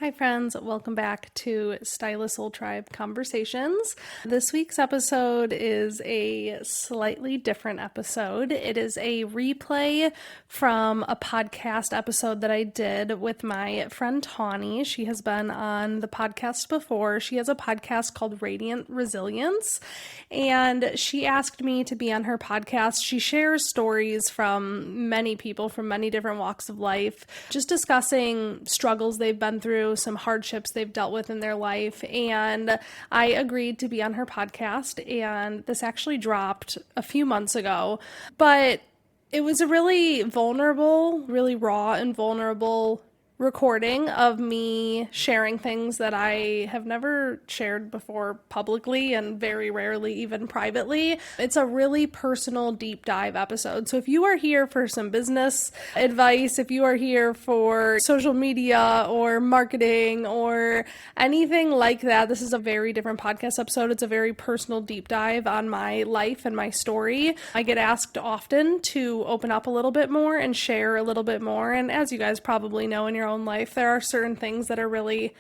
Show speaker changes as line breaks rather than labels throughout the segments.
Hi friends, welcome back to Stylist Soul Tribe Conversations. This week's episode is a slightly different episode. It is a replay from a podcast episode that I did with my friend Tawny. She has been on the podcast before. She has a podcast called Radiant Resilience, and she asked me to be on her podcast. She shares stories from many people from many different walks of life, just discussing struggles they've been through, some hardships they've dealt with in their life, and I agreed to be on her podcast, and this actually dropped a few months ago, but it was a really vulnerable, really raw and vulnerable recording of me sharing things that I have never shared before publicly and very rarely even privately. It's a really personal deep dive episode. So if you are here for some business advice, if you are here for social media or marketing or anything like that, this is a very different podcast episode. It's a very personal deep dive on my life and my story. I get asked often to open up a little bit more and share a little bit more. And as you guys probably know in your own life, there are certain things that are really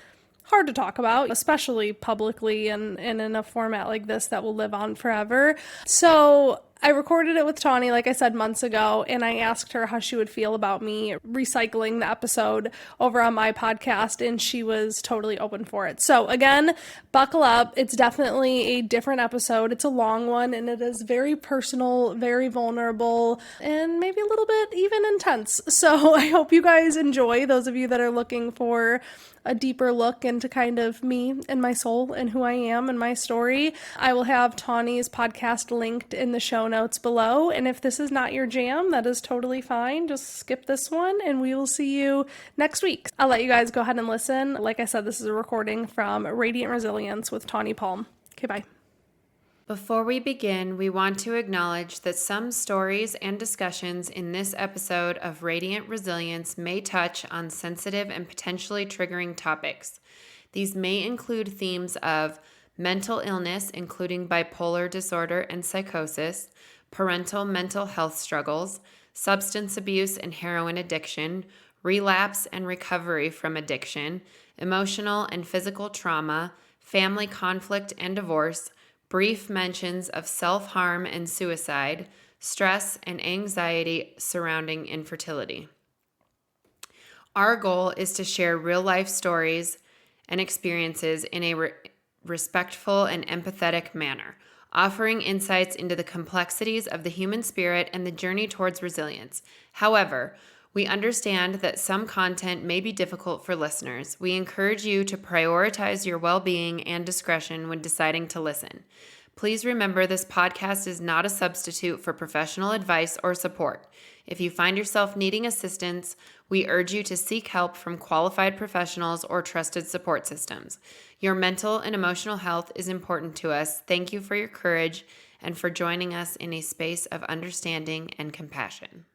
hard to talk about, especially publicly and in a format like this that will live on forever. So I recorded it with Tawny, like I said, months ago, and I asked her how she would feel about me recycling the episode over on my podcast, and she was totally open for it. So again, buckle up. It's definitely a different episode. It's a long one, and it is very personal, very vulnerable, and maybe a little bit even intense. So I hope you guys enjoy, those of you that are looking for a deeper look into kind of me and my soul and who I am and my story. I will have Tawny's podcast linked in the show notes below. And if this is not your jam, that is totally fine. Just skip this one and we will see you next week. I'll let you guys go ahead and listen. Like I said, this is a recording from Radiant Resilience with Tawny Palm. Okay, bye.
Before we begin, we want to acknowledge that some stories and discussions in this episode of Radiant Resilience may touch on sensitive and potentially triggering topics. These may include themes of mental illness, including bipolar disorder and psychosis, parental mental health struggles, substance abuse and heroin addiction, relapse and recovery from addiction, emotional and physical trauma, family conflict and divorce, brief mentions of self-harm and suicide, stress and anxiety surrounding infertility. Our goal is to share real-life stories and experiences in a respectful and empathetic manner, offering insights into the complexities of the human spirit and the journey towards resilience. However, we understand that some content may be difficult for listeners. We encourage you to prioritize your well-being and discretion when deciding to listen. Please remember this podcast is not a substitute for professional advice or support. If you find yourself needing assistance, we urge you to seek help from qualified professionals or trusted support systems. Your mental and emotional health is important to us. Thank you for your courage and for joining us in a space of understanding and compassion.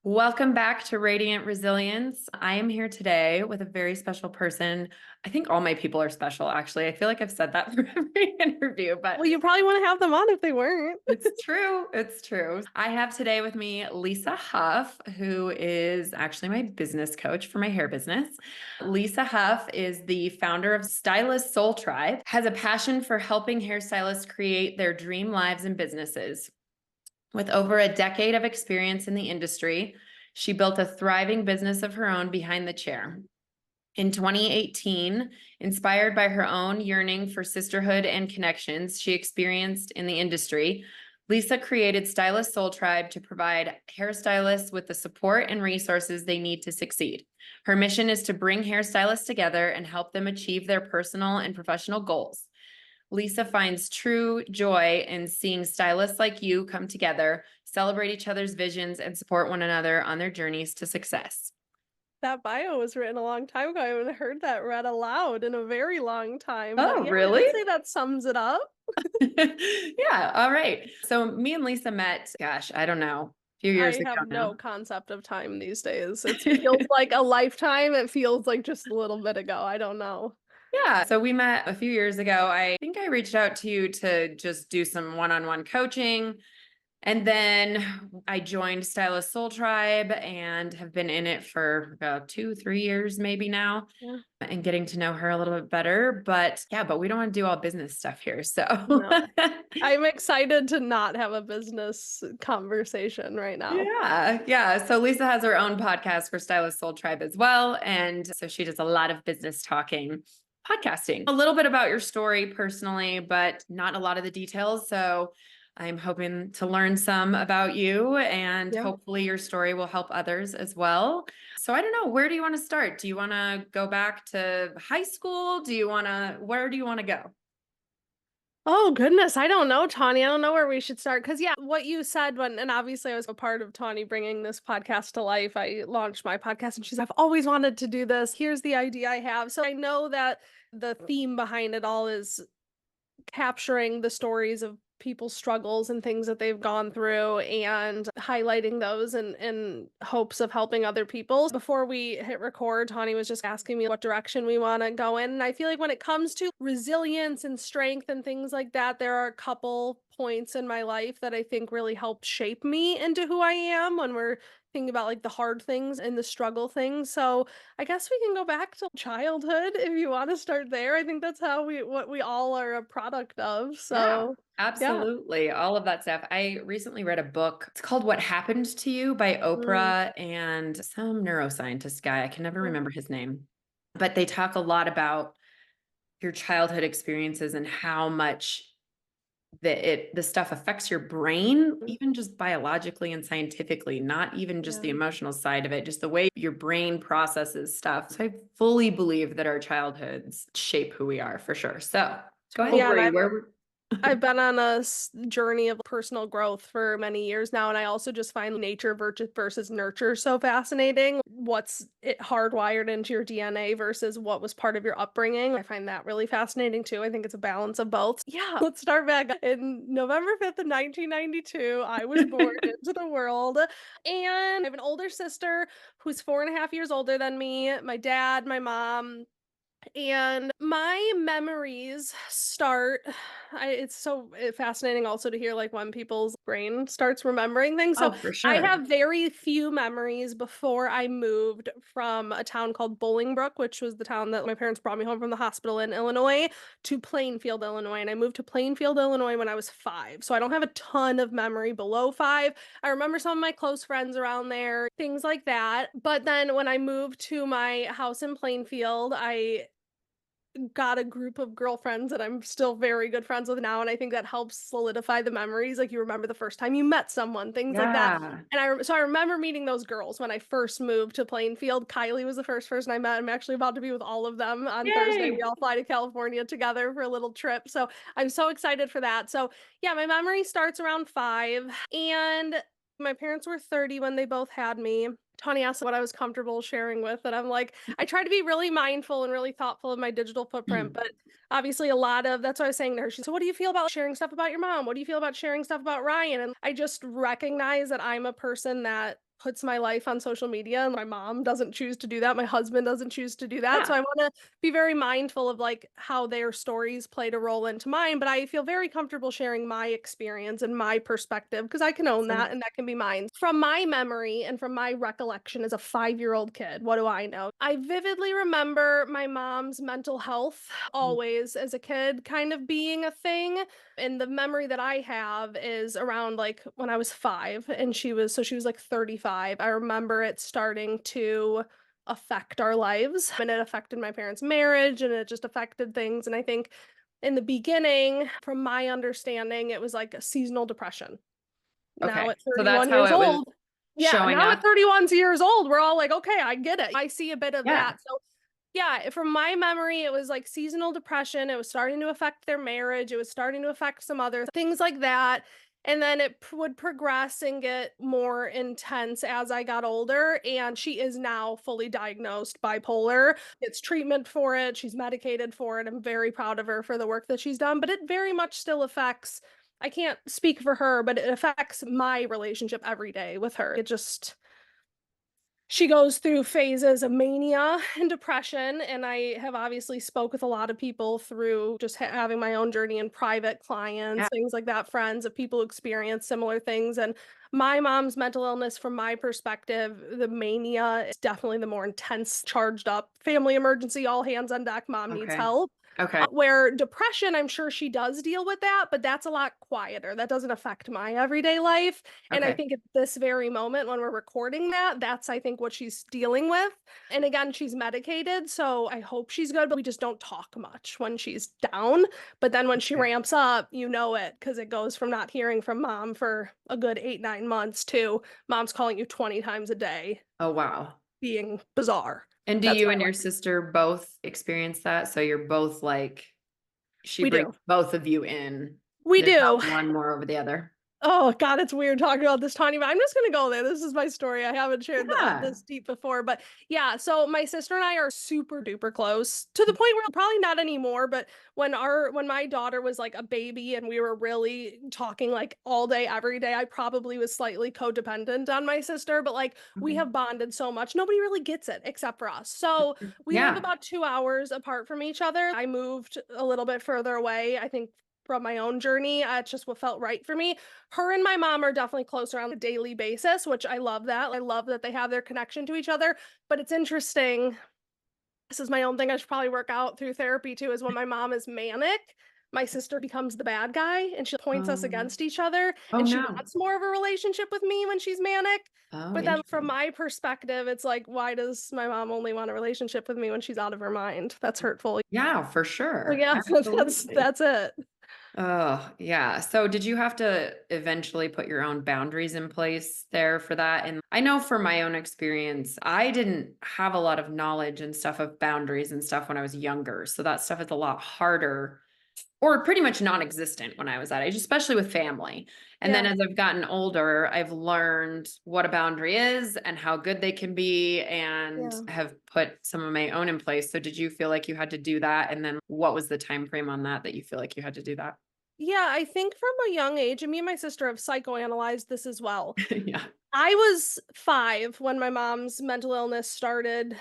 Welcome back to Radiant Resilience. I am here today with a very special person. I think all my people are special, actually. I feel like I've said that for every interview, but
Well, you probably want to have them on if they weren't.
it's true. It's true. I have today with me Lisa Huff, who is actually my business coach for my hair business. Lisa Huff is the founder of Stylist Soul Tribe, has a passion for helping hairstylists create their dream lives and businesses. With over a decade of experience in the industry, she built a thriving business of her own behind the chair. In 2018, inspired by her own yearning for sisterhood and connections she experienced in the industry, Lisa created Stylist Soul Tribe to provide hairstylists with the support and resources they need to succeed. Her mission is to bring hairstylists together and help them achieve their personal and professional goals. Lisa finds true joy in seeing stylists like you come together, celebrate each other's visions, and support one another on their journeys to success.
that bio was written a long time ago. I haven't heard that read aloud in a very long time. But
Oh,
yeah, I would
really?
say that sums it up.
Yeah. All right. So me and Lisa met, gosh, I don't know, a few years
I
ago
have no
now.
concept of time these days. It feels like a lifetime. It feels like just a little bit ago. I don't know.
Yeah. So we met a few years ago. I think I reached out to you to just do some one-on-one coaching. And then I joined Stylist Soul Tribe and have been in it for about 2, 3 years, maybe now,
Yeah.
and getting to know her a little bit better. But yeah, but we don't want to do all business stuff here. So
No. I'm excited to not have a business conversation right now.
yeah, yeah. So Lisa has her own podcast for Stylist Soul Tribe as well. And so she does a lot of business talking, podcasting, a little bit about your story personally, but not a lot of the details. So I'm hoping to learn some about you and
Yeah.
hopefully your story will help others as well. So I don't know, where do you want to start? Do you want to go back to high school? Where do you want to go?
Oh goodness, I don't know, Tawny. I don't know where we should start. Because yeah, what you said and obviously I was a part of Tawny bringing this podcast to life. I launched my podcast and she's, I've always wanted to do this. Here's the idea I have. So I know that the theme behind it all is capturing the stories of people's struggles and things that they've gone through and highlighting those in hopes of helping other people. Before we hit record, Tawny was just asking me what direction we want to go in. And I feel like when it comes to resilience and strength and things like that, there are a couple points in my life that I think really helped shape me into who I am when we're thinking about like the hard things and the struggle things. So I guess we can go back to childhood if you want to start there. I think that's how what we all are a product of.
Yeah,
So, yeah.
absolutely. All of that stuff. I recently read a book. It's called What Happened to You by
Mm,
Oprah and some neuroscientist guy. I can never
mm,
remember his name. But they talk a lot about your childhood experiences and how much the stuff affects your brain,
mm,
even just biologically and scientifically, not even just the
yeah.
emotional side of it, just the way your brain processes stuff. So I fully believe that our childhoods shape who we are for sure. So go ahead.
Yeah, and
Were you? Where were
I've been on a journey of personal growth for many years now, and I also just find nature versus nurture so fascinating. What's it hardwired into your DNA versus what was part of your upbringing? I find that really fascinating too. I think it's a balance of both. Yeah, let's start back. In November 5th of 1992, I was born into the world, and I have an older sister who's 4.5 years older than me. My dad, my mom, and my memories start, it's so fascinating also to hear like when people's brain starts remembering things. So
Oh, for
I
sure.
have very few memories before I moved from a town called Bolingbrook, which was the town that my parents brought me home from the hospital in Illinois, to Plainfield, Illinois. And I moved to Plainfield, Illinois when I was 5. So I don't have a ton of memory below 5. I remember some of my close friends around there, things like that. But then when I moved to my house in Plainfield, I got a group of girlfriends that I'm still very good friends with now, and I think that helps solidify the memories. Like you remember the first time you met someone, things like that.
Yeah.
And so I remember meeting those girls when I first moved to Plainfield. Kylie was the first person I met. I'm actually about to be with all of them on Thursday. We
Yay.
all fly to California together for a little trip. So I'm so excited for that. So yeah, my memory starts around 5, and my parents were 30 when they both had me. Tawny asked what I was comfortable sharing with, and I'm like, I try to be really mindful and really thoughtful of my digital footprint, but obviously a lot of that's what I was saying to her. She's, so what do you feel about sharing stuff about your mom? What do you feel about sharing stuff about Ryan? And I just recognize that I'm a person that puts my life on social media, and my mom doesn't choose to do that. My husband doesn't choose to do that. So
Yeah.
I want to be very mindful of like how their stories played a role into mine, but I feel very comfortable sharing my experience and my perspective because I can own that
Awesome.
and that can be mine. From my memory and from my recollection as a 5-year old kid, what do I know? I vividly remember my mom's mental health always as a kid kind of being a thing. And the memory that I have is around like when I was 5 and she was like 35. I remember it starting to affect our lives, and it affected my parents' marriage and it just affected things. And I think in the beginning, from my understanding, it was like a seasonal depression. Now
Okay.
at
So that's
31
how
years
it was
old, yeah,
showing
now at
up.
31 years old, we're all like, okay, I get it. I see a bit of
Yeah.
that. So yeah, from my memory, it was like seasonal depression. It was starting to affect their marriage. It was starting to affect some other things like that. And then it would progress and get more intense as I got older. And she is now fully diagnosed bipolar. It's treatment for it. She's medicated for it. I'm very proud of her for the work that she's done, but it very much still affects. I can't speak for her, but it affects my relationship every day with her. It just, she goes through phases of mania and depression, and I have obviously spoke with a lot of people through just having my own journey and private
Yeah.
clients, things like that, friends of people who experience similar things. And my mom's mental illness, from my perspective, the mania is definitely the more intense, charged up family emergency, all hands on deck, mom needs
Okay.
help.
Okay.
Where depression, I'm sure she does deal with that, but that's a lot quieter. That doesn't affect my everyday life. And I
Okay.
think at this very moment when we're recording that, that's, I think, what she's dealing with. And again, she's medicated, so I hope she's good, but we just don't talk much when she's down. But then when she
Okay.
ramps up, you know it, because it goes from not hearing from mom for a good 8, 9 months to mom's calling you 20 times a day,
Oh, wow.
being bizarre.
And do
That's
you
my
and your
life.
sister both experience that? So you're both like, she
We
brings
do.
both of you in.
We
There's
do.
not one more over the other.
Oh God, it's weird talking about this, Tawny, but I'm just gonna go there. This is my story. I haven't shared
Yeah.
this deep before, but yeah. So my sister and I are super duper close, to the point where probably not anymore. But when my daughter was like a baby and we were really talking like all day, every day, I probably was slightly codependent on my sister. But like we
Okay.
have bonded so much, nobody really gets it except for us. So we live
Yeah.
about 2 hours apart from each other. I moved a little bit further away, I think, from my own journey. It's just what felt right for me. Her and my mom are definitely closer on a daily basis, which I love that. I love that they have their connection to each other. But it's interesting. This is my own thing I should probably work out through therapy too, is when my mom is manic, my sister becomes the bad guy and she points us
Um,
against each other.
oh
And she
no.
wants more of a relationship with me when she's manic.
Oh,
But then from
interesting.
my perspective, it's like, why does my mom only want a relationship with me when she's out of her mind? That's hurtful.
Yeah, for
So
sure.
yeah,
Absolutely.
that's it.
Oh, yeah. So did you have to eventually put your own boundaries in place there for that? And I know from my own experience, I didn't have a lot of knowledge and stuff of boundaries and stuff when I was younger. So that stuff is a lot harder or pretty much non-existent when I was that age, especially with family. And then
Yeah.
as I've gotten older, I've learned what a boundary is and how good they can be and
Yeah.
have put some of my own in place. So did you feel like you had to do that? And then what was the time frame on that you feel like you had to do that?
Yeah, I think from a young age, and me and my sister have psychoanalyzed this as well.
Yeah.
I was 5 when my mom's mental illness started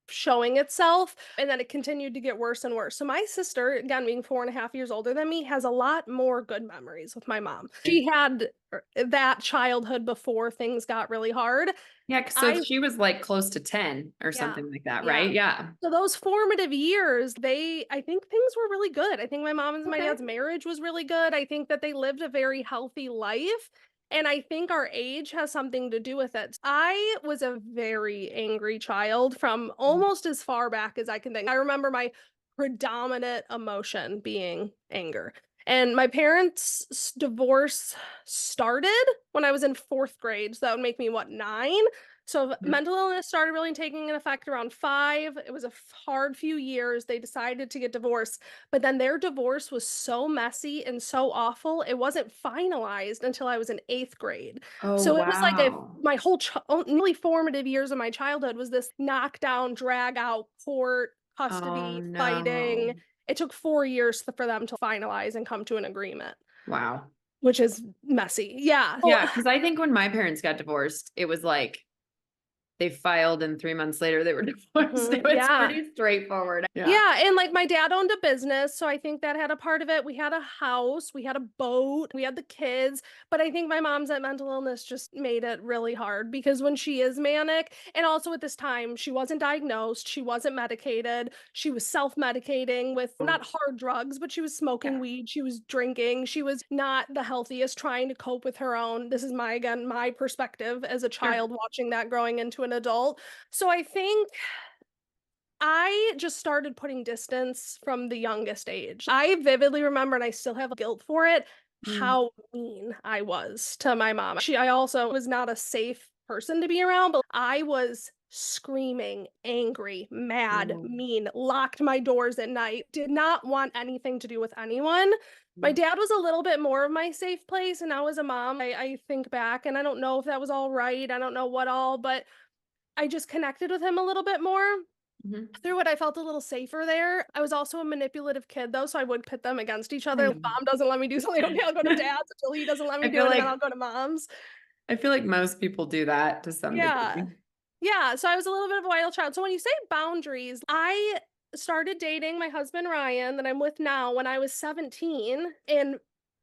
showing itself, and then it continued to get worse and worse. So my sister, again, being 4.5 years older than me, has a lot more good memories with my mom. She had that childhood before things got really hard.
Yeah, so
I
she was, like, close to 10 or
Yeah.
something like that,
Yeah.
right? Yeah.
So those formative years, I think things were really good. I think my mom and my
Okay.
dad's marriage was really good. I think that they lived a very healthy life. And I think our age has something to do with it. I was a very angry child from almost as far back as I can think. I remember my predominant emotion being anger. And my parents' divorce started when I was in 4th grade. So that would make me, what, 9? So
Mhm.
mental illness started really taking an effect around 5. It was a hard few years. They decided to get divorced, but then their divorce was so messy and so awful. It wasn't finalized until I was in 8th grade.
Oh,
So it was like
wow.
my whole nearly formative years of my childhood was this knockdown, drag out, court,
Oh,
custody, fighting.
no.
It took 4 years for them to finalize and come to an agreement,
Wow.
which is messy. Yeah. Oh,
Yeah, because I think when my parents got divorced, it was like they filed and 3 months later they were divorced. It was
yeah.
pretty straightforward. Yeah.
Yeah, and, like, my dad owned a business, so I think that had a part of it. We had a house, we had a boat, we had the kids, but I think my mom's mental illness just made it really hard because when she is manic, and also at this time, she wasn't diagnosed, she wasn't medicated, she was self-medicating with not hard drugs, but she was smoking
Yeah.
weed, she was drinking, she was not the healthiest, trying to cope with her own. This is again, my perspective as a
Sure.
child watching that growing into an adult. So I think I just started putting distance from the youngest age. I vividly remember, and I still have guilt for it,
Mm.
how mean I was to my mom. I also was not a safe person to be around, but I was screaming, angry, mad,
Oh.
mean, locked my doors at night, did not want anything to do with anyone. My
Mm.
dad was a little bit more of my safe place, and now as a mom, I think back and I don't know if that was all right. I don't know what all, but I just connected with him a little bit more.
Mhm.
Through it, I felt a little safer there. I was also a manipulative kid, though, so I would pit them against each other.
Mm.
Mom doesn't let me do something, okay, I'll go to dad's until he doesn't let me
I
do
feel
it, and then
like
I'll go to mom's.
I feel like most people do that to some
Yeah.
degree.
Yeah, so I was a little bit of a wild child. So when you say boundaries, I started dating my husband Ryan that I'm with now when I was 17. And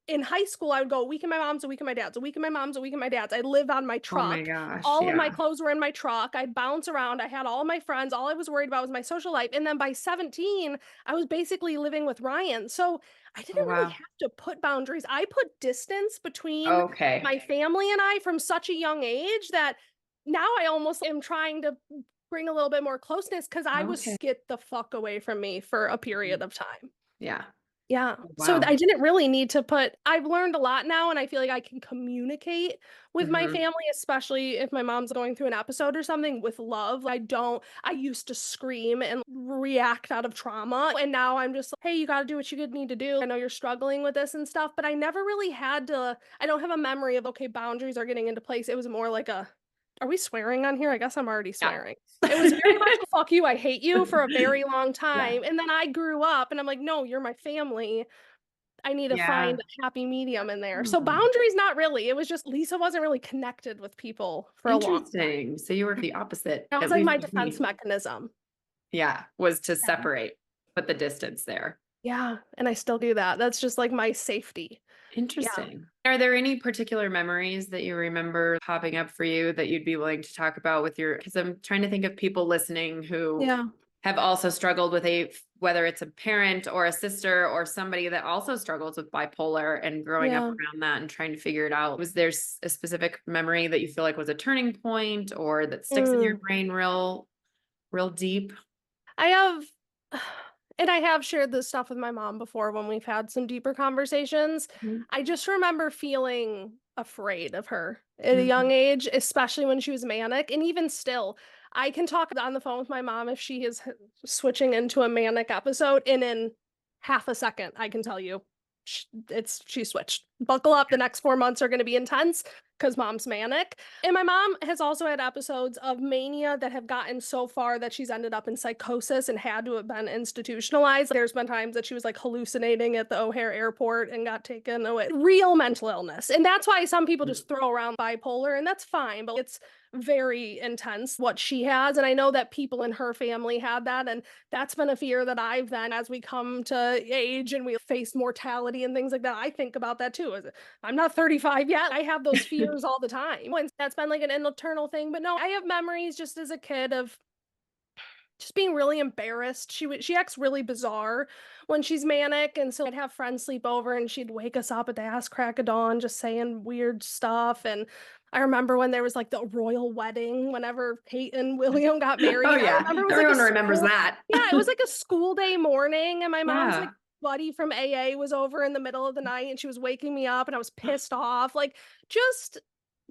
in high school, I would go a week in my mom's, a week in my dad's, a week in my mom's, a week in my dad's. I lived on my
Oh my
truck.
gosh,
All of my
yeah.
clothes were in my truck. I'd bounce around. I had all my friends. All I was worried about was my social life. And then by 17, I was basically living with Ryan. So I
Oh,
didn't really
wow.
have to put boundaries. I put distance between
Okay.
my family and I from such a young age that now I almost am trying to bring a little bit more closeness because I was
Okay.
get the fuck away from me for a period
Mhm.
of time.
Yeah.
Yeah.
Oh,
So
wow.
I didn't really need to put I've learned a lot now and I feel like I can communicate with my
Mhm.
family, especially if my mom's going through an episode or something with love. I used to scream and react out of trauma. And now I'm just like, hey, you got to do what you need to do. I know you're struggling with this and stuff, but I never really had to, I don't have a memory of, okay, boundaries are getting into place. It was more like a, are we swearing on here? I guess I'm already
Yeah.
swearing. It was very much a fuck you, I hate you for a very long
Yeah.
time. And then I grew up and I'm like, no, you're my family. I need to find
Yeah.
a happy medium in there. So
Hmm.
boundaries, not really. It was just Lisa wasn't really connected with people for a long time.
Interesting. So you were the opposite,
That was
at
like
least
my
with
defense
me.
mechanism.
Yeah, was to
Yeah.
separate, put the distance there.
Yeah. And I still do that. That's just like my safety. Yeah.
Interesting. Are there any particular memories that you remember popping up for you that you'd be willing to talk about with your, because I'm trying to think of people listening who
Yeah.
have also struggled with whether it's a parent or a sister or somebody that also struggles with bipolar and growing up
Yeah.
around that and trying to figure it out. Was there a specific memory that you feel like was a turning point or that sticks in your
Mm.
brain real deep?
I have, and I have shared this stuff with my mom before when we've had some deeper conversations.
Mhm.
I just remember feeling afraid of her at a young
Mhm.
age, especially when she was manic. And even still, I can talk on the phone with my mom if she is switching into a manic episode, and in half a second, I can tell you she switched. Buckle up, the next 4 months are going to be intense because mom's manic. And my mom has also had episodes of mania that have gotten so far that she's ended up in psychosis and had to have been institutionalized. There's been times that she was like hallucinating at the O'Hare airport and got taken away. Real mental illness. And that's why some people just throw around bipolar, and that's fine, but it's very intense what she has. And I know that people in her family had that. And that's been a fear that I've then, as we come to age and we face mortality and things like that, I think about that too. I'm not 35 yet. I have those fears all the time. And that's been like an internal thing. But no, I have memories just as a kid of just being really embarrassed. She acts really bizarre when she's manic, and so I'd have friends sleep over, and she'd wake us up at the ass crack of dawn, just saying weird stuff. And I remember when there was like the royal wedding, whenever Kate and William got
Oh
married. I
yeah,
remember it was like a
everyone remembers
school,
that.
yeah, it was like a school day morning, and my mom's like
Yeah.
buddy from AA was over in the middle of the night, and she was waking me up, and I was pissed off, like just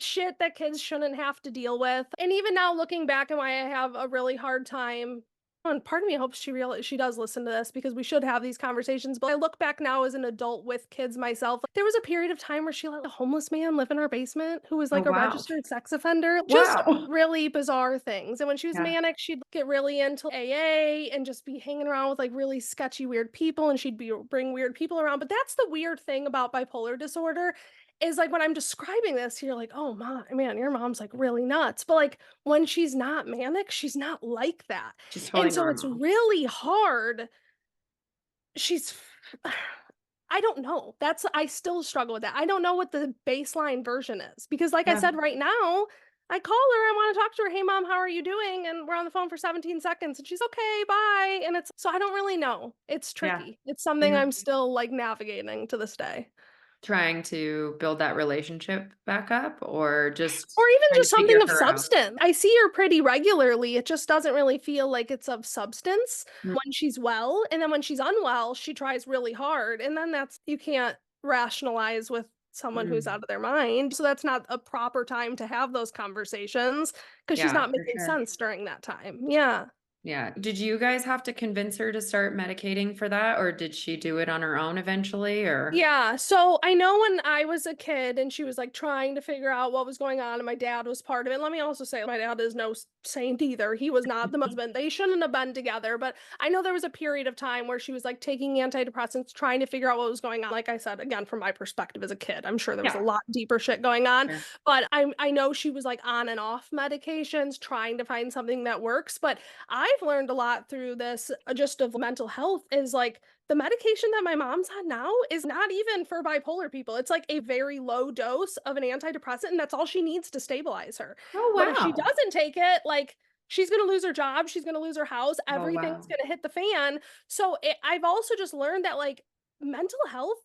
shit that kids shouldn't have to deal with. And even now looking back and why I have a really hard time, and part of me hopes she does listen to this because we should have these conversations. But I look back now as an adult with kids myself. There was a period of time where she let a homeless man live in our basement who was
Oh
like a
wow.
registered sex offender. Just
Wow.
really bizarre things. And when she was
Yeah.
manic, she'd get really into AA and just be hanging around with like really sketchy, weird people, and she'd bring weird people around. But that's the weird thing about bipolar disorder is like when I'm describing this, you're like, oh my man, your mom's like really nuts. But like when she's not manic, she's not like that.
She's totally
And so it's
normal.
really hard. She's I don't know. I still struggle with that. I don't know what the baseline version is because like I
Yeah.
said right now, I call her, I want to talk to her. Hey mom, how are you doing? And we're on the phone for 17 seconds and she's okay, bye. And it's so I don't really know. It's
Yeah.
tricky. It's something
Yeah.
I'm still like navigating to this day.
Trying to build that relationship back up or
Or
just
even
trying to
just
figure
something of
her out.
substance. I see her pretty regularly. It just doesn't really feel like it's of substance
Mm.
when she's well. And then when she's unwell, she tries really hard. And then that's, you can't rationalize with someone who's
Mm.
out of their mind. So that's not a proper time to have those conversations because she's
Yeah,
not
for
making
sure.
sense during that time. Yeah.
Yeah. Did you guys have to convince her to start medicating for that, or did she do it on her own eventually, or?
Yeah, so I know when I was a kid and she was like trying to figure out what was going on, and my dad was part of it. Let me also say, my dad is no saint either. He was not the husband. They shouldn't have been together. But I know there was a period of time where she was like taking antidepressants, trying to figure out what was going on. Like I said, again, from my perspective as a kid, I'm sure there was a
Yeah.
lot deeper shit going on.
Sure.
But I know she was like on and off medications, trying to find something that works. But I've learned a lot through this just of mental health is like the medication that my mom's on now is not even for bipolar people. It's like a very low dose of an antidepressant, and that's all she needs to stabilize her.
Oh,
But if she
wow.
doesn't take it, like she's going to lose her job, she's going to lose her house,
Oh,
everything's
wow.
going to hit the fan. So I've also just learned that like mental health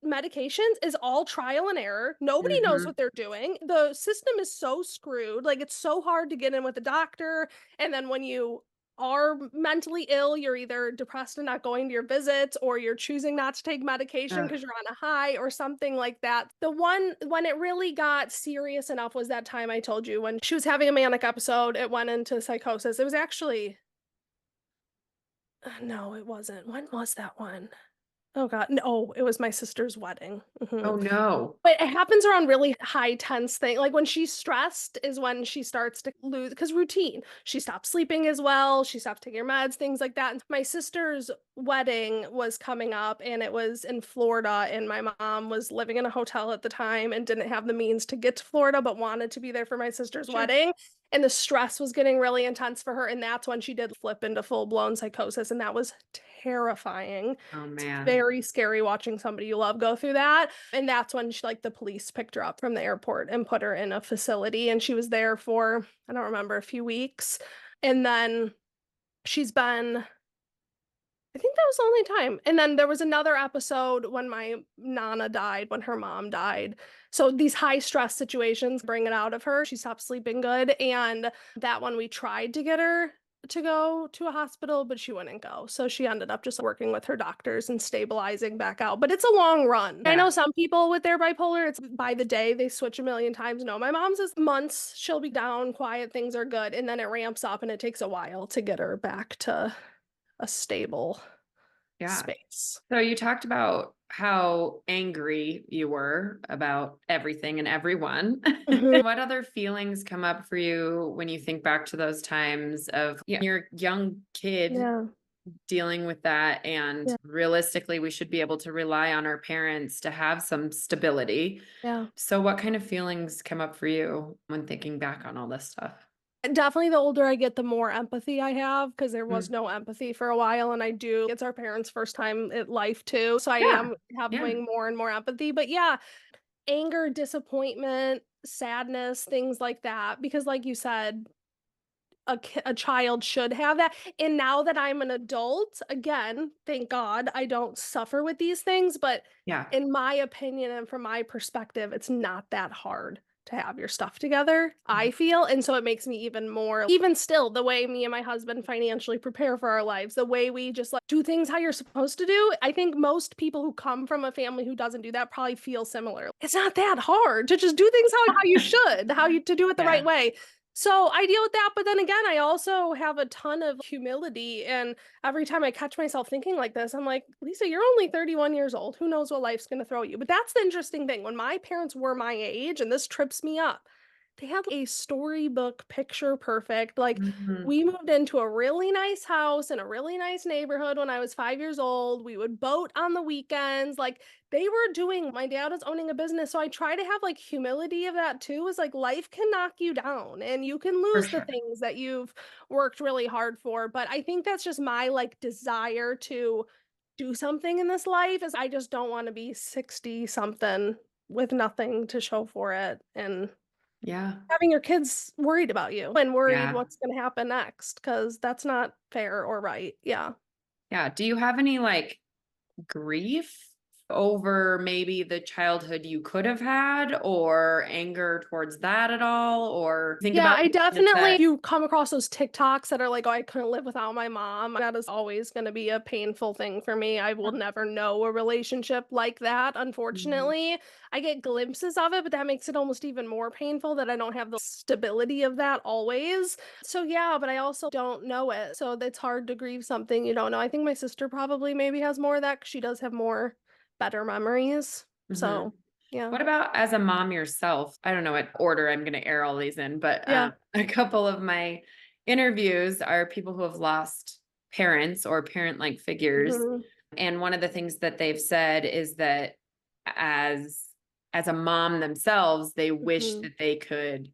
medications is all trial and error. Nobody knows
Mhm.
what they're doing. The system is so screwed. Like it's so hard to get in with a doctor. And then when you are mentally ill, you're either depressed and not going to your visits, or you're choosing not to take medication
Ugh.
because you're on a high or something like that. The one when it really got serious enough was that time I told you when she was having a manic episode, it went into psychosis. It was actually, no, it wasn't. When was that one? Oh god, no, it was my sister's wedding.
Oh, no.
But it happens around really high tense thing. Like when she's stressed is when she starts to lose because routine. She stops sleeping as well. She stops taking her meds, things like that. And my sister's wedding was coming up and it was in Florida. And my mom was living in a hotel at the time and didn't have the means to get to Florida, but wanted to be there for my sister's
Sure.
wedding. And the stress was getting really intense for her. And that's when she did flip into full blown psychosis. And that was terrifying.
Oh,
It's
man.
very scary watching somebody you love go through that. And that's when she, like the police picked her up from the airport and put her in a facility. And she was there for, I don't remember, a few weeks. And then she's been, I think that was the only time. And then there was another episode when my Nana died, when her mom died. So these high stress situations bring it out of her. She stopped sleeping good. And that one we tried to get her to go to a hospital, but she wouldn't go. So she ended up just working with her doctors and stabilizing back out. But it's a long run. I
Yeah.
know some people with their bipolar, it's by the day they switch a million times. No, my mom's is months. She'll be down, quiet, things are good. And then it ramps up and it takes a while to get her back to a stable
Yeah.
space.
So you talked about how angry you were about everything and everyone.
Mhm.
What other feelings come up for you when you think back to those times of your young kid
Yeah,
dealing with that? And
yeah,
realistically, we should be able to rely on our parents to have some stability.
yeah.
So, what kind of feelings come up for you when thinking back on all this stuff?
Definitely the older I get, the more empathy I have because there was
Mm.
no empathy for a while, and I do it's our parents' first time in life too, so I
Yeah.
am
Yeah.
having more and more empathy, but yeah, anger, disappointment, sadness, things like that, because like you said, a child should have that. And now that I'm an adult, again, thank God I don't suffer with these things, but
Yeah.
in my opinion and from my perspective, it's not that hard to have your stuff together, I feel. And so it makes me even more, even still, the way me and my husband financially prepare for our lives, the way we just like do things how you're supposed to do. I think most people who come from a family who doesn't do that probably feel similar. It's not that hard to just do things how you should, how you to do it the right
Yeah.
way. So I deal with that, but then again, I also have a ton of humility. And every time I catch myself thinking like this, I'm like, Lisa, you're only 31 years old. Who knows what life's going to throw you? But that's the interesting thing. When my parents were my age, and this trips me up, they had a storybook picture perfect. Like,
Mhm.
we moved into a really nice house in a really nice neighborhood when I was 5 years old. We would boat on the weekends. Like, they were doing my dad is owning a business, so I try to have, like, humility of that too, is, like, life can knock you down, and you can
For
lose the
sure.
things that you've worked really hard for, but I think that's just my, like, desire to do something in this life is I just don't wanna be 60 something with nothing to show for it, and
Yeah.
having your kids worried about you and worried
Yeah.
what's gonna happen next because that's not fair or right. Yeah.
Yeah. Do you have any like grief over maybe the childhood you could have had, or anger towards that at all? Or think
Yeah,
about
I
the moments
definitely,
that,
if you come across those TikToks that are like, oh, I couldn't live without my mom, that is always going to be a painful thing for me. I will never know a relationship like that,
Mhm.
unfortunately. I get glimpses of it, but that makes it almost even more painful that I don't have the stability of that always. So, yeah, but I also don't know it. So, it's hard to grieve something you don't know. I think my sister probably maybe has more of that because she does have more better memories.
Mhm.
So, yeah.
What about as a mom yourself? I don't know what order I'm going to air all these in, but
Yeah.
a couple of my interviews are people who have lost parents or parent-like figures.
Hmm.
And one of the things that they've said is that as as a mom themselves, they wish
Hmm.
that they could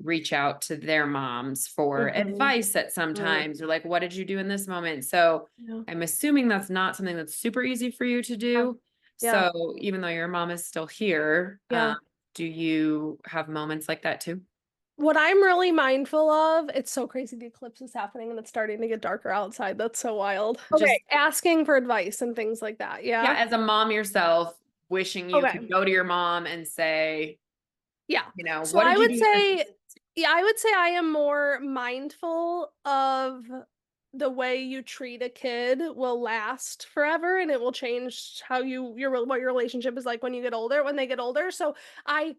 reach out to their moms for
Hmm.
advice at sometimes, or like, what did you do in this moment? So
Yeah.
I'm assuming that's not something that's super easy for you to
Yeah.
do.
Yeah.
So even though your mom is still here,
Yeah.
do you have moments like that too?
What I'm really mindful of, it's so crazy the eclipse is happening and it's starting to get darker outside. That's so wild.
Just,
Okay, asking for advice and things like that.
yeah,
Yeah.
as a mom yourself, wishing you could
Okay.
go to your mom and say,
Yeah. So
what
I
did you
would
do in this?
say, yeah, I would say I am more mindful of the way you treat a kid will last forever and it will change how what your relationship is like when you get older, when they get older. So I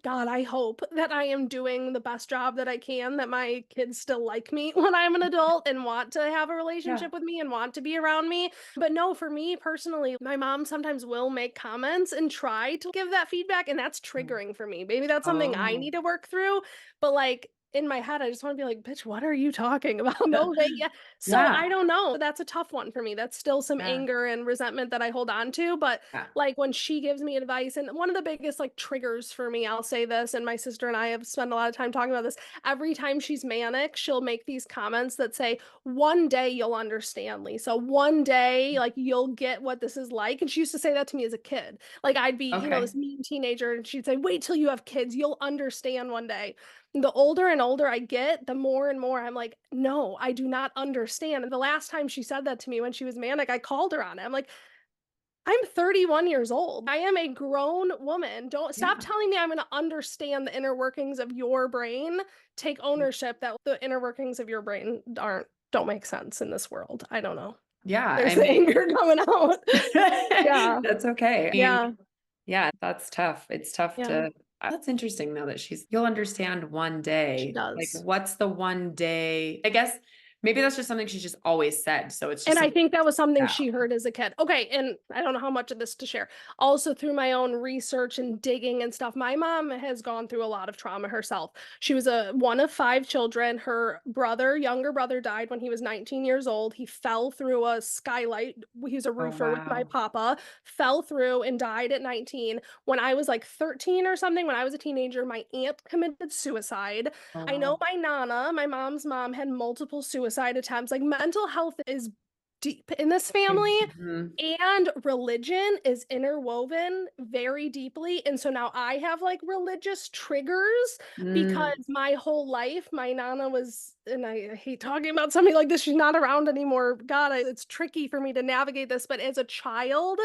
hope that I am doing the best job that I can, that my kids still like me when I'm an adult and want to have a
Yeah.
relationship with me and want to be around me. But no, for me personally, my mom sometimes will make comments and try to give that feedback, and that's triggering for me. Maybe that's something I
Oh,
need to work through, but like in my head, I just want to be like, bitch, what are you talking about? No, they, yeah. So
yeah.
I don't know. That's a tough one for me. That's still some
Yeah.
anger and resentment that I hold on to. But
Yeah.
like when she gives me advice, and one of the biggest like triggers for me, I'll say this, and my sister and I have spent a lot of time talking about this. Every time she's manic, she'll make these comments that say, one day you'll understand, Lisa. One day, like you'll get what this is like. And she used to say that to me as a kid. Like I'd be, this
Okay.
mean teenager, and she'd say, wait till you have kids, you'll understand one day. The older and older I get, the more and more I'm like, no, I do not understand. And the last time she said that to me when she was manic, I called her on it. I'm like, I'm 31 years old. I am a grown woman. Don't stop
Yeah.
telling me I'm going to understand the inner workings of your brain. Take ownership that the inner workings of your brain don't make sense in this world. I don't know.
Yeah.
There's
I
the
mean,
anger coming out. Yeah.
that's okay. I mean,
Yeah.
yeah, that's tough. It's tough
Yeah.
to that's interesting though that you'll understand one
She
day. Like,
does.
what's the one day? I guess maybe that's just something she's just always said. So it's just
And I
something
think that was something
out.
she heard as a kid. Okay, and I don't know how much of this to share. Also, through my own research and digging and stuff, my mom has gone through a lot of trauma herself. She was a one of five children. Her younger brother, died when he was 19 years old. He fell through a skylight. He was a
Oh,
roofer with my
wow.
papa, fell through and died at 19. When I was like 13 or something, when I was a teenager, my aunt committed suicide.
Oh,
I know
wow.
my nana, my mom's mom, had multiple suicide attempts. Like mental health is deep in this family,
Mhm.
and religion is interwoven very deeply. And so now I have like religious triggers
Mm.
because my whole life my nana was, and I hate talking about something like this, she's not around anymore. God, it's tricky for me to navigate this, but as a child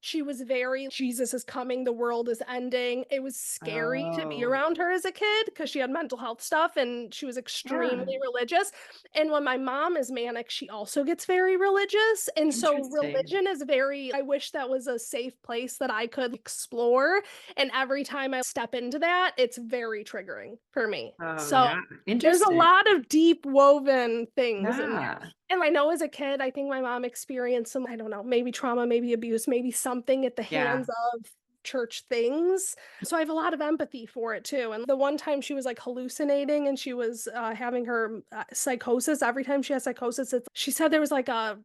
she was very, Jesus is coming, the world is ending. It was scary to be
Oh,
around her as a kid because she had mental health stuff and she was
yeah.
extremely religious. And when my mom is manic, she also gets very religious. And so
Interesting.
religion is very, I wish that was a safe place that I could explore. And every time I step into that, it's very triggering for me.
Oh,
So
yeah.
there's a
Interesting.
lot of deep woven things in there.
Yeah.
And I know as a kid, I think my mom experienced some, I don't know, maybe trauma, maybe abuse, maybe something at the
Yeah.
hands of church things. So I have a lot of empathy for it too. And the one time she was like hallucinating and she was having her psychosis, every time she has psychosis, she said there was like a